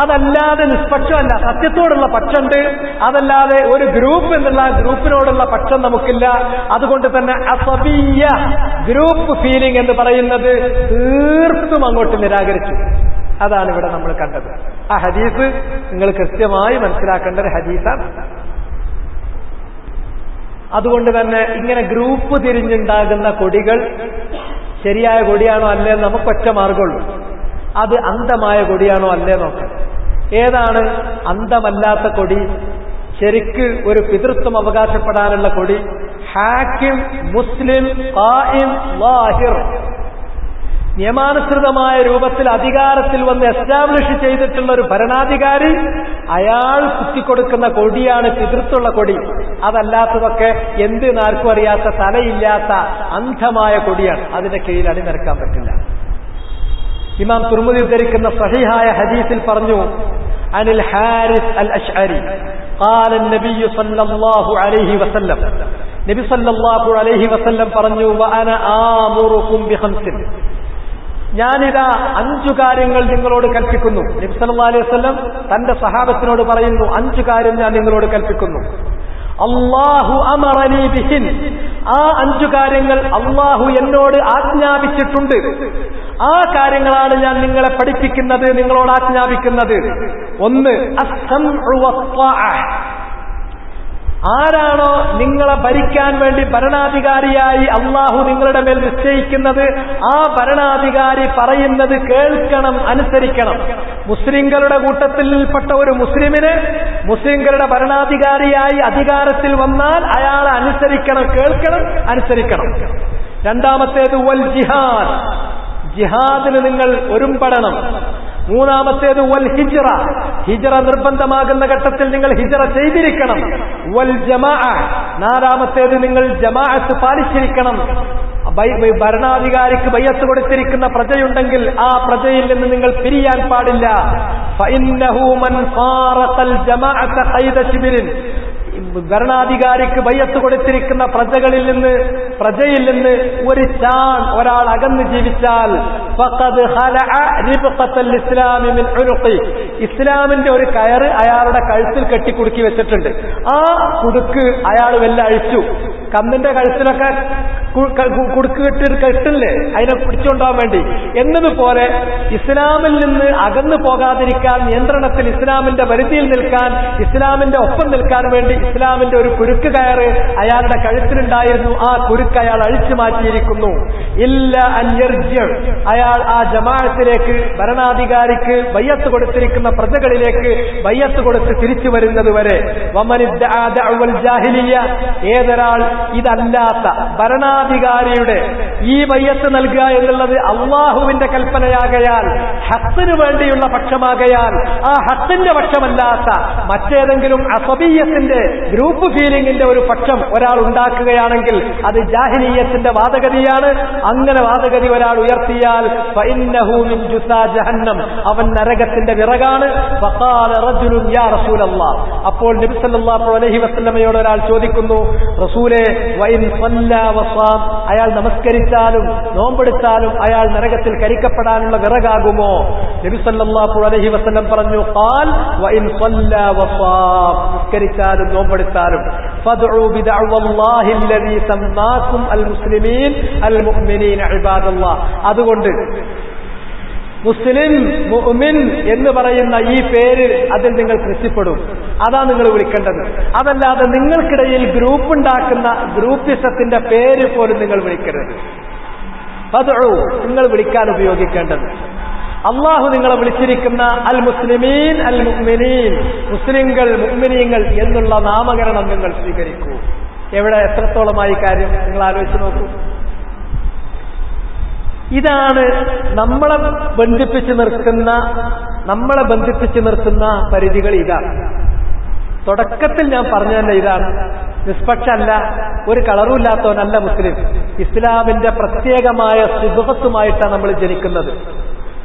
അതല്ലാതെ നിഷ്പക്ഷമല്ല, സത്യത്തോടുള്ള പക്ഷമുണ്ട്. അതല്ലാതെ ഒരു ഗ്രൂപ്പ് എന്നുള്ള ഗ്രൂപ്പിനോടുള്ള പക്ഷം നമുക്കില്ല. അതുകൊണ്ട് തന്നെ അസബിയ ഗ്രൂപ്പ് ഫീലിംഗ് എന്ന് പറയുന്നത് തീർത്തും അങ്ങോട്ട് നിരാകരിച്ചു. അതാണ് ഇവിടെ നമ്മൾ കണ്ടത്. ആ ഹദീസ് നിങ്ങൾ കൃത്യമായി മനസ്സിലാക്കേണ്ട ഒരു ഹദീസാണ്. അതുകൊണ്ട് തന്നെ ഇങ്ങനെ ഗ്രൂപ്പ് തിരിഞ്ഞുണ്ടാകുന്ന കൊടികൾ ശരിയായ കൊടിയാണോ അല്ലേ നമുക്കൊറ്റ മാർഗമുള്ളൂ. അത് അന്ധമായ കൊടിയാണോ അല്ലേ നോക്കാം. ഏതാണ് അന്ധമല്ലാത്ത കൊടി? ശരിക്ക് ഒരു പിതൃത്വം അവകാശപ്പെടാനുള്ള കൊടി. ഹാക്കിം, മുസ്ലിം, ഖായിം, ളാഹിർ, നിയമാനുസൃതമായ രൂപത്തിൽ അധികാരത്തിൽ വന്ന് എസ്റ്റാബ്ലിഷ് ചെയ്തിട്ടുള്ള ഒരു ഭരണാധികാരി, അയാൾ കുത്തിക്കൊടുക്കുന്ന കൊടിയാണ് പിതൃത്വമുള്ള കൊടി. അതല്ലാത്തതൊക്കെ എന്തിനാർക്കും അറിയാത്ത, തലയില്ലാത്ത അന്ധമായ കൊടിയാണ്. അതിന്റെ കീഴിൽ അണിനിരക്കാൻ പറ്റില്ല. ഇമാം തുർമുദി ഉദ്ധരിക്കുന്ന സഹീഹായ ഹദീസിൽ പറഞ്ഞു, അനിൽ ഹാരിസ് അൽ അശ്അരി ഖാല നബി സല്ലല്ലാഹു അലൈഹി വസല്ലം, നബി സല്ലല്ലാഹു അലൈഹി വസല്ലം പറഞ്ഞു, വഅന ആമുറുകും ബിഖംസിൻ, ഞാനിതാ 5 കാര്യങ്ങൾ നിങ്ങളോട് കൽപ്പിക്കുന്നു. നബി സല്ലല്ലാഹു അലൈഹി വസല്ലം തന്റെ സഹാബത്തിനോട് പറയുന്നു, 5 കാര്യം ഞാൻ നിങ്ങളോട് കൽപ്പിക്കുന്നു. അല്ലാഹു അമറനി ബിഹിൻ, ആ 5 കാര്യങ്ങൾ അല്ലാഹു എന്നോട് ആജ്ഞാപിച്ചിട്ടുണ്ട്. ആ കാര്യങ്ങളാണ് ഞാൻ നിങ്ങളെ പഠിപ്പിക്കുന്നത്, നിങ്ങളോട് ആജ്ഞാപിക്കുന്നത്. 1, അസ്സംഉ വത്വാഅ, ആരാണോ നിങ്ങളെ ഭരിക്കാൻ വേണ്ടി ഭരണാധികാരിയായി അള്ളാഹു നിങ്ങളുടെ മേൽ നിശ്ചയിക്കുന്നത്, ആ ഭരണാധികാരി പറയുന്നത് കേൾക്കണം, അനുസരിക്കണം. മുസ്ലിങ്ങളുടെ കൂട്ടത്തിൽപ്പെട്ട ഒരു മുസ്ലിമിന് മുസ്ലിങ്ങളുടെ ഭരണാധികാരിയായി അധികാരത്തിൽ വന്നാൽ അയാളെ അനുസരിക്കണം, കേൾക്കണം, അനുസരിക്കണം. 2-ാമത്തേത് വൽ ജിഹാദ്, ജിഹാദിന് നിങ്ങൾ ഒരുമ്പെടണം. 3-ാമത്തേത് വൽ ഹിജ്റ, ഹിജ്റ നിർബന്ധമാകുന്ന ഘട്ടത്തിൽ നിങ്ങൾ ഹിജ്റ ചെയ്തിരിക്കണം. വൽ ജമാഅ, 4-ാമത്തേത് നിങ്ങൾ ജമാഅത്ത് പാലിച്ചിരിക്കണം. ഭരണാധികാരിക്ക് ബയ്യത്ത് കൊടുത്തിരിക്കുന്ന പ്രജയുണ്ടെങ്കിൽ ആ പ്രജയിൽ നിന്ന് നിങ്ങൾ പിരിയാൻ പാടില്ല. ഫഇന്നഹു മൻ ഫാറഖൽ ജമാഅത ഖൈദ ശിബിരിൻ, ഭരണാധികാരിക്ക് ബയ്യത്ത് കൊടുത്തിരിക്കുന്ന പ്രജയിൽ നിന്ന് ഒരു ചാൺ ഒരാൾ അകന്ന് ജീവിച്ചാൽ ഫഖദ് ഖലഅ റിബ്ഖത്തൽ ഇസ്ലാമി മിൻ ഉനുഖി, ഇസ്ലാമിന്റെ ഒരു കയറ് അയാളുടെ കഴുത്തിൽ കെട്ടിക്കുടുക്കി വെച്ചിട്ടുണ്ട്. ആ കുടുക്ക് അയാൾ വല്ല അഴിച്ചു. കന്നിന്റെ കഴുത്തിലൊക്കെ കുടുക്ക് കെട്ടില്ലേ, അതിനെ പിടിച്ചുകൊണ്ടാൻ വേണ്ടി എന്നതുപോലെ ഇസ്ലാമിൽ നിന്ന് അകന്നു പോകാതിരിക്കാൻ, നിയന്ത്രണത്തിൽ ഇസ്ലാമിന്റെ പരിധിയിൽ നിൽക്കാൻ, ഇസ്ലാമിന്റെ ഒപ്പം നിൽക്കാൻ വേണ്ടി ഇസ്ലാമിന്റെ ഒരു കുരുക്ക് കയറ് അയാളുടെ കഴുത്തിലുണ്ടായിരുന്നു. ആ കുരുക്ക് അയാൾ അഴിച്ചു മാറ്റിയിരിക്കുന്നു. ഇല്ല അൻയർജ്യ, അയാൾ ആ ജമാഅത്തിലേക്ക്, ഭരണാധികാരിക്ക് ബയ്യത്ത് കൊടുത്തിരിക്കുന്ന പ്രജകളിലേക്ക് ബയ്യത്ത് കൊടുത്ത് തിരിച്ചു വരുന്നത് വരെ. വമനിദ്ദഅ ദഅവൽ ജാഹിലിയ്യ, ഏതൊരാൾ ഇതല്ലാത്ത ഭരണാധികാരിയുടെ ഈ ബയ്യത്ത് നൽകുക എന്നുള്ളത് അള്ളാഹുവിന്റെ കൽപ്പനയാകയാൽ, ഹഖിന് വേണ്ടിയുള്ള പക്ഷമാകയാൽ, ആ ഹഖിന്റെ പക്ഷമല്ലാത്ത മറ്റേതെങ്കിലും അസബിയ്യത്തിന്റെ ഗ്രൂപ്പ് ഫീലിംഗിന്റെ ഒരു പക്ഷം ഒരാൾ ഉണ്ടാക്കുകയാണെങ്കിൽ അത് ജാഹിലിയ്യത്തിന്റെ വാദഗതിയാണ്. അങ്ങനെ വാദഗതി ഒരാൾ ഉയർത്തിയാൽ ഫഇന്നഹു മിൻ ജുസാ ജഹന്നം, അവൻ നരകത്തിന്റെ വിറകാണ്. ഫഖാല റജുലുൻ യാ റസൂലല്ലാഹ്, അപ്പോൾ നബി സല്ലല്ലാഹു അലൈഹി വസല്ലമയോട് ഒരാൾ ചോദിക്കുന്നു, റസൂലേ വഇൻ സല്ല വസാം, അയാൾ നമസ്കരിച്ചാലും നോമ്പെടുത്താലും അയാൾ നരകത്തിൽ കരിക്കപ്പെടാനുള്ള വിറകാകുമോ? നബി സല്ലല്ലാഹു അലൈഹി വസല്ലം പറഞ്ഞു, ഖാൽ വഇൻ സല്ല വസാം, നമസ്കരിച്ചാലും നോമ്പെടുത്താലും ഫദ്ഉ ബിദഅവല്ലാഹി അല്ലദീ സമ്മാകും അൽ മുസ്ലിമീൻ അൽ മുഅ്മിനീന ഇബാദല്ലാഹ്. അതുകൊണ്ട് മുസ്ലിം, മുഅ്മിൻ എന്ന് പറയുന്ന ഈ പേര് അതിൽ നിങ്ങൾ തൃപ്തിപ്പെടും. അതാ നിങ്ങൾ വിളിക്കേണ്ടത്. അതല്ലാതെ നിങ്ങൾക്കിടയിൽ ഗ്രൂപ്പ് ഉണ്ടാക്കുന്ന ഗ്രൂപ്പിസത്തിന്റെ പേര് പോലും നിങ്ങൾ വിളിക്കരുത്. ഫദ്ഉ, നിങ്ങൾ വിളിക്കാൻ ഉപയോഗിക്കേണ്ടത് അള്ളാഹു നിങ്ങളെ വിളിച്ചിരിക്കുന്ന അൽ മുസ്ലിമീൻ അൽ മുഅ്മിനീൻ, മുസ്ലിങ്ങൾ മുഅ്മിനീങ്ങൾ എന്നുള്ള നാമകരണം നിങ്ങൾ സ്വീകരിക്കൂ. എവിടെ എത്രത്തോളമായി കാര്യം നിങ്ങൾ ആലോചിച്ച് നോക്കൂ. ഇതാണ് നമ്മളെ ബന്ധിപ്പിച്ച് നിർത്തുന്ന പരിധികൾ. ഇതാണ് തുടക്കത്തിൽ ഞാൻ പറഞ്ഞു തന്നെ. ഇതാണ് നിഷ്പക്ഷല്ല, ഒരു കളറുമില്ലാത്തവനല്ല മുസ്ലിം. ഇസ്ലാമിന്റെ പ്രത്യേകമായ സിബഹത്തുമായിട്ടാണ് നമ്മൾ ജനിക്കുന്നത്.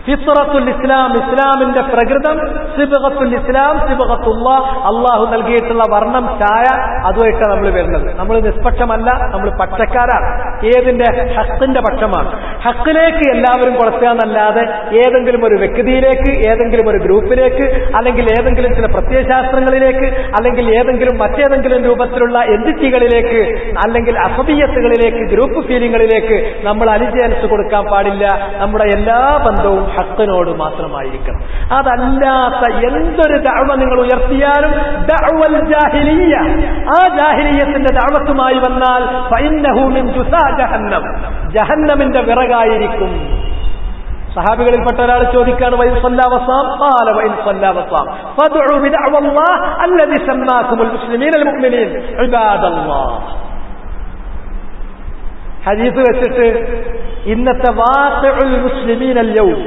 ഫിത്രത്തുൽ ഇസ്ലാം, ഇസ്ലാമിന്റെ പ്രകൃതം. സിബഗത്തുൽ ഇസ്ലാം, സിബഗത്തുല്ലാഹ്, അള്ളാഹു നൽകിയിട്ടുള്ള വർണ്ണം, ഛായ, അതുമായിട്ടാണ് നമ്മൾ വരുന്നത്. നമ്മൾ നിഷ്പക്ഷമല്ല, നമ്മൾ പക്ഷക്കാരാണ്. ഏതിന്റെ? ഹഖിന്റെ പക്ഷമാണ്. ഹഖിലേക്ക് എല്ലാവരും കൊടുക്കുക എന്നല്ലാതെ ഏതെങ്കിലും ഒരു വ്യക്തിയിലേക്ക്, ഏതെങ്കിലും ഒരു ഗ്രൂപ്പിലേക്ക്, അല്ലെങ്കിൽ ഏതെങ്കിലും ചില പ്രത്യയശാസ്ത്രങ്ങളിലേക്ക്, അല്ലെങ്കിൽ മറ്റേതെങ്കിലും രൂപത്തിലുള്ള എൻറ്റിറ്റികളിലേക്ക്, അല്ലെങ്കിൽ അസബിയത്തുകളിലേക്ക്, ഗ്രൂപ്പ് ഫീലിംഗുകളിലേക്ക് നമ്മൾ അനുജയനസ് കൊടുക്കാൻ പാടില്ല. നമ്മുടെ എല്ലാ ബന്ധവും ഹഖിനോട് മാത്രമായിരിക്കണം. അതല്ലാത്ത എന്തൊരു ദഅവ നിങ്ങൾ ഉയർത്തിയാലും ദഅവൽ ജാഹിലിയ്യ, ആ ജാഹിലിയ്യത്തിന്റെ ദഅവത്തുമായി വന്നാൽ ഫഇന്നഹു മിൻ ജുസാ ജഹന്നം, ജഹന്നമിന്റെ വിറകായിരിക്കും. സഹാബികളിൽപ്പെട്ട ഒരാൾ ചോദിക്കാണ്, വഇൻ സല്ല വസാം, ഖാല വഇൻ സല്ല വസാം ഫദ്ഉ ബിദഅവല്ലാഹ് അല്ലദീ സമ്മാകുമുൽ മുസ്ലിമീന അൽ മുഅ്മിനീൻ ഇബാദല്ലാഹ്. ഹദീസ് വെച്ചിട്ട് ഇന്നത്തെ വാഖിഉൽ മുസ്ലിമീന അൽ-യൗം,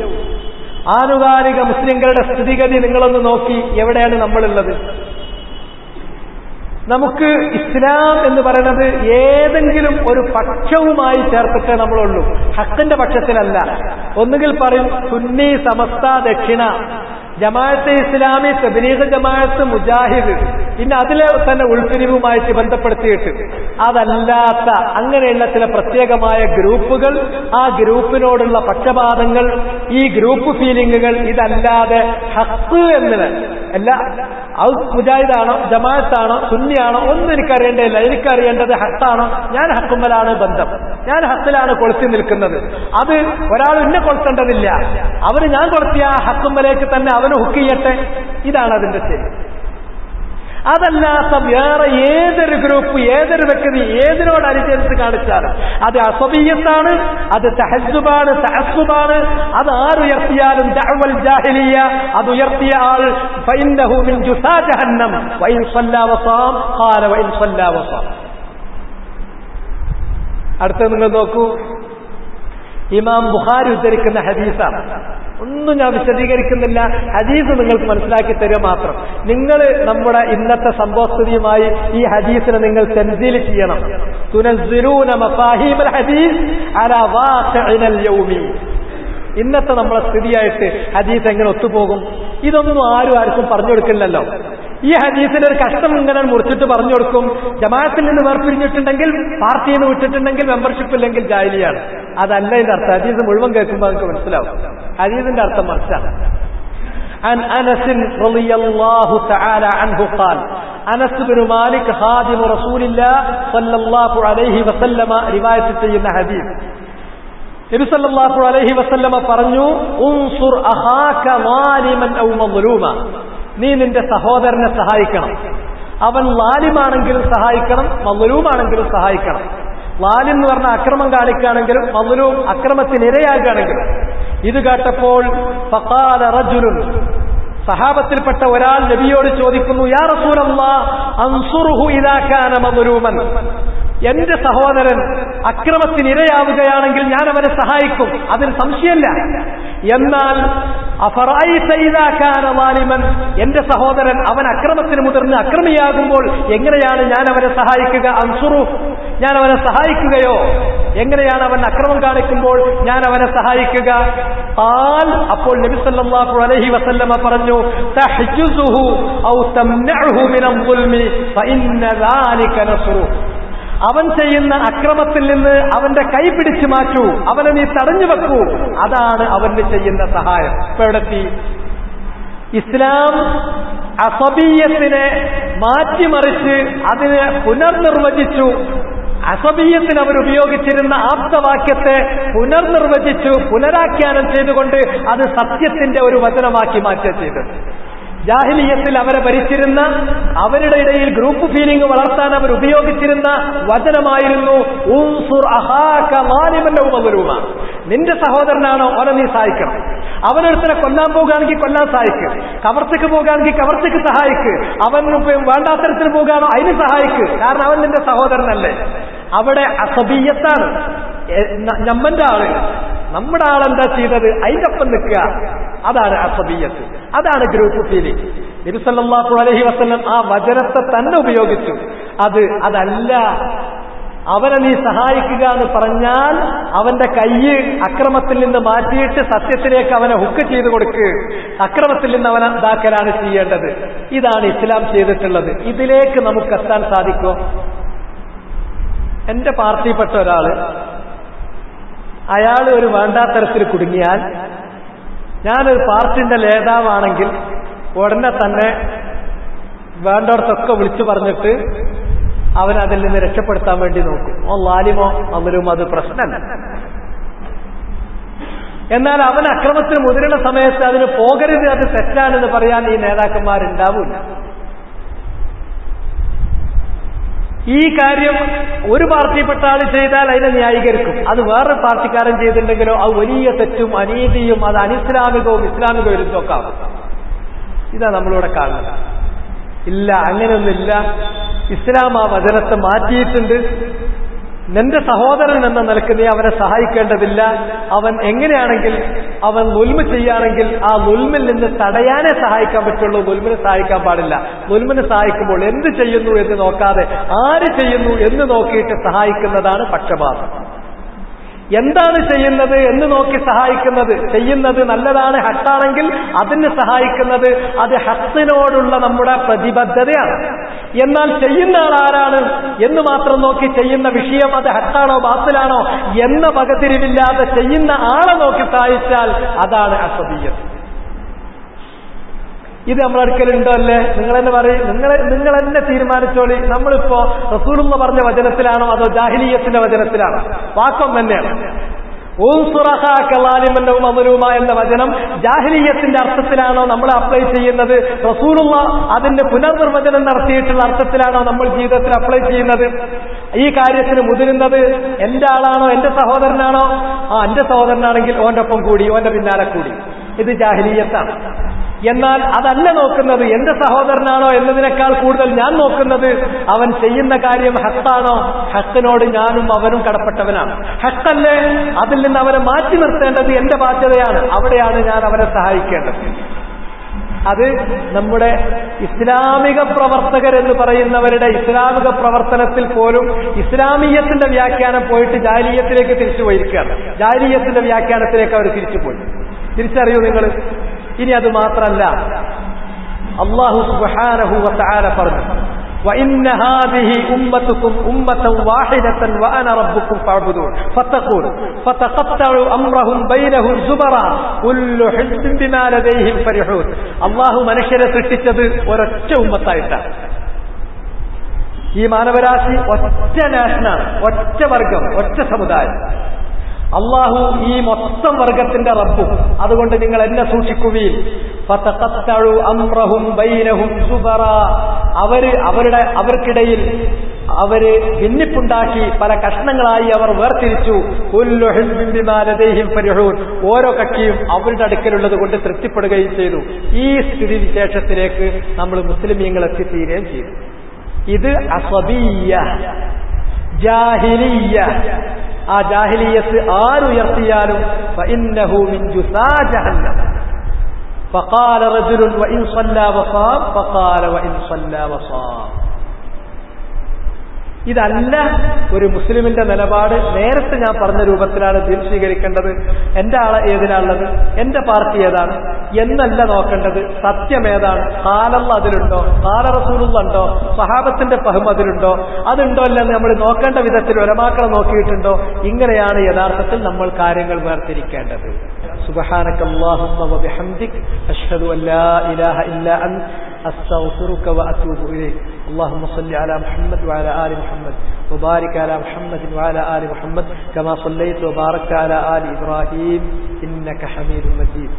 ആനുകാലിക മുസ്ലിങ്ങളുടെ സ്ഥിതിഗതി നിങ്ങളൊന്ന് നോക്കി. എവിടെയാണ് നമ്മളുള്ളത്? നമുക്ക് ഇസ്ലാം എന്ന് പറയുന്നത് ഏതെങ്കിലും ഒരു പക്ഷവുമായി ചേർത്തിട്ടേ നമ്മളുള്ളൂ, ഹഖിന്റെ പക്ഷത്തിലല്ല. ഒന്നുകിൽ പറയും സുന്നി, സമസ്ത, ദക്ഷിണ, ജമാഅത്തെ ഇസ്ലാമി, തബ്ലീഗ് ജമാഅത്ത്, മുജാഹിദ്, പിന്നെ അതിലെ തന്നെ ഉൾപിരിവുമായിട്ട് ബന്ധപ്പെടുത്തിയിട്ട്. അതല്ലാത്ത അങ്ങനെയുള്ള ചില പ്രത്യേകമായ ഗ്രൂപ്പുകൾ, ആ ഗ്രൂപ്പിനോടുള്ള പക്ഷപാതങ്ങൾ, ഈ ഗ്രൂപ്പ് ഫീലിംഗുകൾ, ഇതല്ലാതെ ഹഖ് എന്നത് അല്ല. അത് മുജാഹിദാണോ, ജമാഅത്താണോ, സുന്നിയാണോ ഒന്നും എനിക്കറിയേണ്ടതില്ല. എനിക്കറിയേണ്ടത് ഹഖാണോ, ഞാൻ ഹഖുമ്മലാണ് ബന്ധം, ഞാൻ ഹഖിലാണ് കൊളുത്തി നിൽക്കുന്നത്. അത് ഒരാൾ എന്നെ കൊളുത്തേണ്ടതില്ല. അവര് ഞാൻ കൊളുത്തിയ ഹഖുമ്മലേക്ക് തന്നെ അവന് ഹുക്ക് ചെയ്യട്ടെ. ഇതാണ് അതിന്റെ ശരി. അതല്ലാത്ത വേറെ ഏതൊരു ഗ്രൂപ്പ്, ഏതൊരു വ്യക്തി ഏതിനോട് അനുസരിച്ച് കാണിച്ചാലും അത് അസബിയ്യത്താണ്, അത് തഹസ്സുബാണ്, തഅസ്സുബാണ്. അത് ആരുയർത്തിയാലും ദഅവൽ ജാഹിലിയ്യ, അത് ഉയർത്തിയ ആൾ ഫഇന്നഹു മിൻ ജുസാ ജഹന്നം വഇൻ സല്ല വസാം ഖാല വഇൻ സല്ല വസാം. അടുത്ത നിങ്ങൾ നോക്കൂ, ഇമാം ബുഖാരി ഉദ്ധരിക്കുന്ന ഹദീസാണ്. ഒന്നും ഞാൻ വിശദീകരിക്കുന്നില്ല, ഹദീസ് നിങ്ങൾക്ക് മനസ്സിലാക്കി തരിക മാത്രം. നിങ്ങൾ നമ്മുടെ ഇന്നത്തെ സംഭവസ്ഥിതിയുമായി ഈ ഹദീസിനെ നിങ്ങൾ തൻസീൽ ചെയ്യണം. തുനസ്സിലൂന മഫാഹീമൽ ഹദീസ് അലാ വാഖിഇനൽ യൗമി. ഇന്നത്തെ നമ്മളെ സ്ഥിതിയായിട്ട് ഹദീസ് എങ്ങനെ ഒത്തുപോകും? ഇതൊന്നും ആർക്കും പറഞ്ഞു കൊടുക്കില്ലല്ലോ. ഈ ഹദീസിന്റെ ഒരു കഷ്ടം ഇങ്ങനെ മുറിച്ചിട്ട് പറഞ്ഞു കൊടുക്കും. ജമാഅത്തിൽ നിന്ന് വേർപിരിഞ്ഞിട്ടുണ്ടെങ്കിൽ, പാർട്ടിയിൽ നിന്ന് വിട്ടിട്ടുണ്ടെങ്കിൽ, മെമ്പർഷിപ്പ് ഇല്ലെങ്കിൽ ജാഹിലിയാണ്. അതല്ല ഇതിന്റെ അർത്ഥം. ഹദീസ് മുഴുവൻ കേൾക്കുമ്പോൾ നമുക്ക് മനസ്സിലാവും ഹദീസിന്റെ അർത്ഥം മറിച്ചാണ്. عن أنس رضي الله تعالى عنه قال أنس بن مالك خادم رسول الله صلى الله عليه وسلم رواية ചെയ്യുന്ന ഹദീസ്, നബി സല്ലല്ലാഹു അലൈഹി വസല്ലമ പറഞ്ഞു, ഉൻസുർ അഖാക ളാലിമൻ ഔ മദ്ലൂമ, നീ നിന്റെ സഹോദരനെ സഹായിക്കണം. അവൻ ലാലിമാണെങ്കിലും സഹായിക്കണം, മദ്ലൂമാണെങ്കിലും സഹായിക്കണം. ലാലിം എന്ന് പറഞ്ഞ അക്രമം കാണിക്കുകയാണെങ്കിലും, മദ്ലൂം അക്രമത്തിനിരയാകുകയാണെങ്കിലും. ഇത് കേട്ടപ്പോൾ ഫഖാല റജുലുൻ, സഹാബത്തിൽപ്പെട്ട ഒരാൾ നബിയോട് ചോദിക്കുന്നു, യാ റസൂലല്ലാഹ് അൻസുറുഹു ഇദാ കാന മദ്ലൂമൻ, എന്റെ സഹോദരൻ അക്രമത്തിനിരയാവുകയാണെങ്കിൽ ഞാൻ അവനെ സഹായിക്കും, അതിന് സംശയമില്ല. എന്നാൽ അഫറഅയ്ത ഇദാ കാന ളാലിമൻ, എന്റെ സഹോദരൻ അവൻ അക്രമത്തിന് മുതിർന്ന് അക്രമിയാകുമ്പോൾ എങ്ങനെയാണ് ഞാൻ അവനെ സഹായിക്കുക? അൻസുറു, ഞാൻ അവനെ സഹായിക്കുകയോ? എങ്ങനെയാണ് അവൻ അക്രമം കാണിക്കുമ്പോൾ ഞാൻ അവനെ സഹായിക്കുക? ഖാൽ, അപ്പോൾ നബി സല്ലല്ലാഹു അലൈഹി വസല്ലമ പറഞ്ഞു, തഹ്ജുസുഹു ഔ തംനഉഹു മിനൽ ളുൽമി ഫഇന്ന ദാലിക നസ്റു, അവൻ ചെയ്യുന്ന അക്രമത്തിൽ നിന്ന് അവന്റെ കൈ പിടിച്ചു മാറ്റൂ, അവനെ നീ തടഞ്ഞു വെക്കൂ, അതാണ് അവന് ചെയ്യുന്ന സഹായം. ഇപ്പൊ എവിടെത്തി? ഇസ്ലാം അസബിയത്തിനെ മാറ്റിമറിച്ച് അതിനെ പുനർനിർവചിച്ചു. അസബിയത്തിന് അവരുപയോഗിച്ചിരുന്ന ആപ്തവാക്യത്തെ പുനർനിർവചിച്ചു, പുനരാഖ്യാനം ചെയ്തുകൊണ്ട് അത് സത്യത്തിന്റെ ഒരു വചനമാക്കി മാറ്റുക ചെയ്തു. ജാഹിലിയത്തിൽ അവരെ ഭരിച്ചിരുന്ന, അവരുടെ ഇടയിൽ ഗ്രൂപ്പ് ഫീലിംഗ് വളർത്താൻ അവർ ഉപയോഗിച്ചിരുന്ന വചനമായിരുന്നു ഉൻസുർ അഖാക ളാലിമൻ ഔ മദ്ലൂമ, നിന്റെ സഹോദരനാണോ അവനെ നീ സഹായിക്കണം. അവനൊരുത്തനെ കൊല്ലാൻ പോകുകയാണെങ്കിൽ കൊല്ലാൻ സഹായിക്ക്, കവർച്ചയ്ക്ക് പോകുകയാണെങ്കിൽ കവർച്ചയ്ക്ക് സഹായിക്ക്, അവൻ വേണ്ടാത്തരത്തിന് പോകുകയാണോ അതിന് സഹായിക്ക്, കാരണം അവൻ നിന്റെ സഹോദരനല്ലേ. അവിടെ അസബിയത്താണ്. നമ്മന്റെ ആള്, നമ്മുടെ ആളെന്താ ചെയ്തത് അതിന്റെ ഒപ്പം നിൽക്കുക, അതാണ് അസബിയത്ത്, അതാണ് ഗ്രൂപ്പ് ഫീലിംഗ്. നബി സല്ലല്ലാഹു അലൈഹി വസല്ലം ആ വചനത്തെ തന്നെ ഉപയോഗിച്ചു. അതല്ല, അവനെ നീ സഹായിക്കുക എന്ന് പറഞ്ഞാൽ അവന്റെ കൈ അക്രമത്തിൽ നിന്ന് മാറ്റിയിട്ട് സത്യത്തിലേക്ക് അവനെ ഹുക്ക് ചെയ്തു കൊടുക്ക്, അക്രമത്തിൽ നിന്ന് അവനെ ഇതാക്കലാണ് ചെയ്യേണ്ടത്. ഇതാണ് ഇസ്ലാം ചെയ്തിട്ടുള്ളത്. ഇതിലേക്ക് നമുക്ക് എത്താൻ സാധിക്കുമോ? എന്റെ പാർട്ടിയിൽപ്പെട്ട ഒരാള്, അയാൾ ഒരു വേണ്ടാത്തരത്തിൽ കുടുങ്ങിയാൽ, ഞാനൊരു പാർട്ടിന്റെ നേതാവാണെങ്കിൽ ഉടനെ തന്നെ വേണ്ടവർക്കൊക്കെ വിളിച്ചു പറഞ്ഞിട്ട് അവനതിൽ നിന്ന് രക്ഷപ്പെടുത്താൻ വേണ്ടി നോക്കും. ലാലിമോ അവരും അത് പ്രശ്നമല്ല. എന്നാൽ അവൻ അക്രമത്തിന് മുതിരുന്ന സമയത്ത് അതിന് പോകരുത്, അത് തെറ്റാണെന്ന് പറയാൻ ഈ നേതാക്കന്മാരുണ്ടാവില്ല. ഈ കാര്യം ഒരു പാർട്ടിപ്പെട്ട ആൾ ചെയ്താൽ അതിനെ ന്യായീകരിക്കും. അത് വേറൊരു പാർട്ടിക്കാരൻ ചെയ്തിട്ടുണ്ടെങ്കിലോ അത് വലിയ തെറ്റും അനീതിയും, അത് അനിസ്ലാമികവും ഇസ്ലാമിക വിരുദ്ധമൊക്കെ ആവും. ഇതാ നമ്മളിവിടെ കാണുന്നത്. ഇല്ല, അങ്ങനെയൊന്നുമില്ല. ഇസ്ലാം ആ വചനത്തെ മാറ്റിയിട്ടുണ്ട്. നിന്റെ സഹോദരൻ എന്ന നിലക്ക് നീ അവനെ സഹായിക്കേണ്ടതില്ല. അവൻ എങ്ങനെയാണെങ്കിൽ അവൻ നുൽമ ചെയ്യുകയാണെങ്കിൽ ആ നുൽമിൽ നിന്ന് തടയാനേ സഹായിക്കാൻ പറ്റുള്ളൂ, നുൽമിനെ സഹായിക്കാൻ പാടില്ല. നുൽമിനെ സഹായിക്കുമ്പോൾ എന്ത് ചെയ്യുന്നു എന്ന് നോക്കാതെ ആര് ചെയ്യുന്നു എന്ന് നോക്കിയിട്ട് സഹായിക്കുന്നതാണ് പക്ഷപാതം. എന്താണ് ചെയ്യുന്നത് എന്ന് നോക്കി സഹായിക്കുന്നത്, ചെയ്യുന്നത് നല്ലതാണ്, ഹത്താണെങ്കിൽ അതിന് സഹായിക്കുന്നത്, അത് ഹത്തിനോടുള്ള നമ്മുടെ പ്രതിബദ്ധതയാണ്. എന്നാൽ ചെയ്യുന്ന ആൾ ആരാണ് എന്ന് മാത്രം നോക്കി ചെയ്യുന്ന വിഷയം അത് ഹത്താണോ ബാത്തിലാണോ എന്ന വകതിരിവില്ലാതെ ചെയ്യുന്ന ആളെ നോക്കി സഹായിച്ചാൽ അതാണ് അസബിയ്യത്ത്. ഇത് നമ്മളടുക്കലുണ്ടോ അല്ലേ? നിങ്ങൾ തന്നെ പറയും, നിങ്ങൾ തന്നെ തീരുമാനിച്ചോളി. നമ്മളിപ്പോ റസൂലുള്ള പറഞ്ഞ വചനത്തിലാണോ അതോ ജാഹിലിയത്തിന്റെ വചനത്തിലാണോ? വാക്കം തന്നെയാണ്. എന്ന വചനം ജാഹിലിയത്തിന്റെ അർത്ഥത്തിലാണോ നമ്മൾ അപ്ലൈ ചെയ്യുന്നത്? റസൂലുള്ള അതിന്റെ പുനർനിർവചനം നടത്തിയിട്ടുള്ള അർത്ഥത്തിലാണോ നമ്മൾ ജീവിതത്തിൽ അപ്ലൈ ചെയ്യുന്നത്? ഈ കാര്യത്തിന് മുതിരുന്നത് എന്റെ ആളാണോ എന്റെ സഹോദരനാണോ? എന്റെ സഹോദരനാണെങ്കിൽ ഓന്റെ ഒപ്പം കൂടി, ഓന്റെ പിന്നാലെ കൂടി. ഇത് ജാഹിലിയത്താണ്. എന്നാൽ അതല്ല നോക്കുന്നത്, എന്റെ സഹോദരനാണോ എന്നതിനേക്കാൾ കൂടുതൽ ഞാൻ നോക്കുന്നത് അവൻ ചെയ്യുന്ന കാര്യം ഹത്താണോ, ഹത്തിനോട് ഞാനും അവനും കടപ്പെട്ടവനാണ്. ഹത്തല്ലേ, അതിൽ നിന്ന് അവനെ മാറ്റി നിർത്തേണ്ടത് എന്റെ ബാധ്യതയാണ്. അവിടെയാണ് ഞാൻ അവരെ സഹായിക്കേണ്ടത്. അത് നമ്മുടെ ഇസ്ലാമിക പ്രവർത്തകരെന്ന് പറയുന്നവരുടെ ഇസ്ലാമിക പ്രവർത്തനത്തിൽ പോലും ഇസ്ലാമീയത്തിന്റെ വ്യാഖ്യാനം പോയിട്ട് ജാഹിലിയ്യത്തിലേക്ക് തിരിച്ചു പോയിരിക്കുകയാണ്. ജാഹിലിയ്യത്തിന്റെ വ്യാഖ്യാനത്തിലേക്ക് അവർ തിരിച്ചുപോയി. തിരിച്ചറിയൂ നിങ്ങൾ. ഇനി അത് മാത്രമല്ല, അല്ലാഹു സുബ്ഹാനഹു വ തആല പറഞ്ഞു, وَإِنَّ هَذِهِ أُمَّتُكُمْ أُمَّةً وَاحِدَةً وَأَنَا رَبُّكُمْ فَاعْبُدُونِ فَتَقَطَّعُوا أَمْرَهُم بَيْنَهُمْ زُبَرًا كُلُّ حِزْبٍ بِمَا لَدَيْهِمْ فَرِحُونَ. അല്ലാഹു മനുഷ്യരെ സൃഷ്ടിച്ചത് ഒരൊറ്റ ഉമ്മത്തായിട്ടാണ്. ഈ മാനവരാശി ഒറ്റ നാഷനാണ്, ഒറ്റ വർഗം, ഒറ്റ സമുദായം. അള്ളാഹു ഈ മൊത്തം വർഗത്തിന്റെ റബ്ബും. അതുകൊണ്ട് നിങ്ങൾ എന്നെ സൂക്ഷിക്കുകയും ഫതഖത്തഉ അംറഹും ബൈനഹും സുബറാ, അവർക്കിടയിൽ അവര് ഭിന്നിപ്പുണ്ടാക്കി പല കഷ്ണങ്ങളായി അവർ വേർതിരിച്ചു. കുല്ലു ഹിസ്ബിൻ ബിമാ ലദൈഹിം ഫരിഹൂൻ, ഓരോ കക്ഷിയും അവരുടെ അടുക്കലുള്ളത് കൊണ്ട് തൃപ്തിപ്പെടുകയും ചെയ്തു. ഈ സ്ഥിതിവിശേഷത്തിലേക്ക് നമ്മൾ മുസ്ലിമീങ്ങൾ എത്തിത്തീരുകയും ചെയ്തു. ഇത് അസബിയ്യ, ജാഹിലിയ്യ. ആ ജാഹിലിയത്ത് ആരുയർത്തിയാലും ഫഇന്നഹു മിൻ ജുസാ ജഹന്നം. ഫഖാല റജുലുൻ വഇൻ സ്വല്ലാ വസാം ഫഖാല വഇൻ സ്വല്ലാ വസാം. ഇതല്ല ഒരു മുസ്ലിമിന്റെ നിലപാട്. നേരത്തെ ഞാൻ പറഞ്ഞ രൂപത്തിലാണ് ദീൻ സ്വീകരിക്കേണ്ടത്. എന്റെ ആളെ ഏതിനാണുള്ളത്, എന്റെ പാർട്ടി ഏതാണ് എന്നല്ല നോക്കേണ്ടത്. സത്യം ഏതാണ്? ഖാലല്ലാഹ് അതിലുണ്ടോ, ഖാല റസൂലുള്ളാഹ് ഉണ്ടോ, സഹാബത്തിന്റെ ഫഹ്ം അതിലുണ്ടോ, അതുണ്ടോ അല്ലെന്ന് നമ്മൾ നോക്കേണ്ട വിധത്തിൽ ഉലമാക്കളെ നോക്കിയിട്ടുണ്ടോ? ഇങ്ങനെയാണ് യഥാർത്ഥത്തിൽ നമ്മൾ കാര്യങ്ങൾ വേർതിരിക്കേണ്ടത്. സുബ്ഹാനകല്ലാഹുമ്മ വബിഹംദിക് അശ്ഹദു അൻ ലാ ഇലാഹ ഇല്ലാ അൻത അസ്തഗ്ഫിറുക വഅതൂബു ഇലൈക്. اللهم صل على محمد وعلى آل محمد وبارك على محمد وعلى آل محمد كما صليت وباركت على آل إبراهيم إنك حميد مجيد.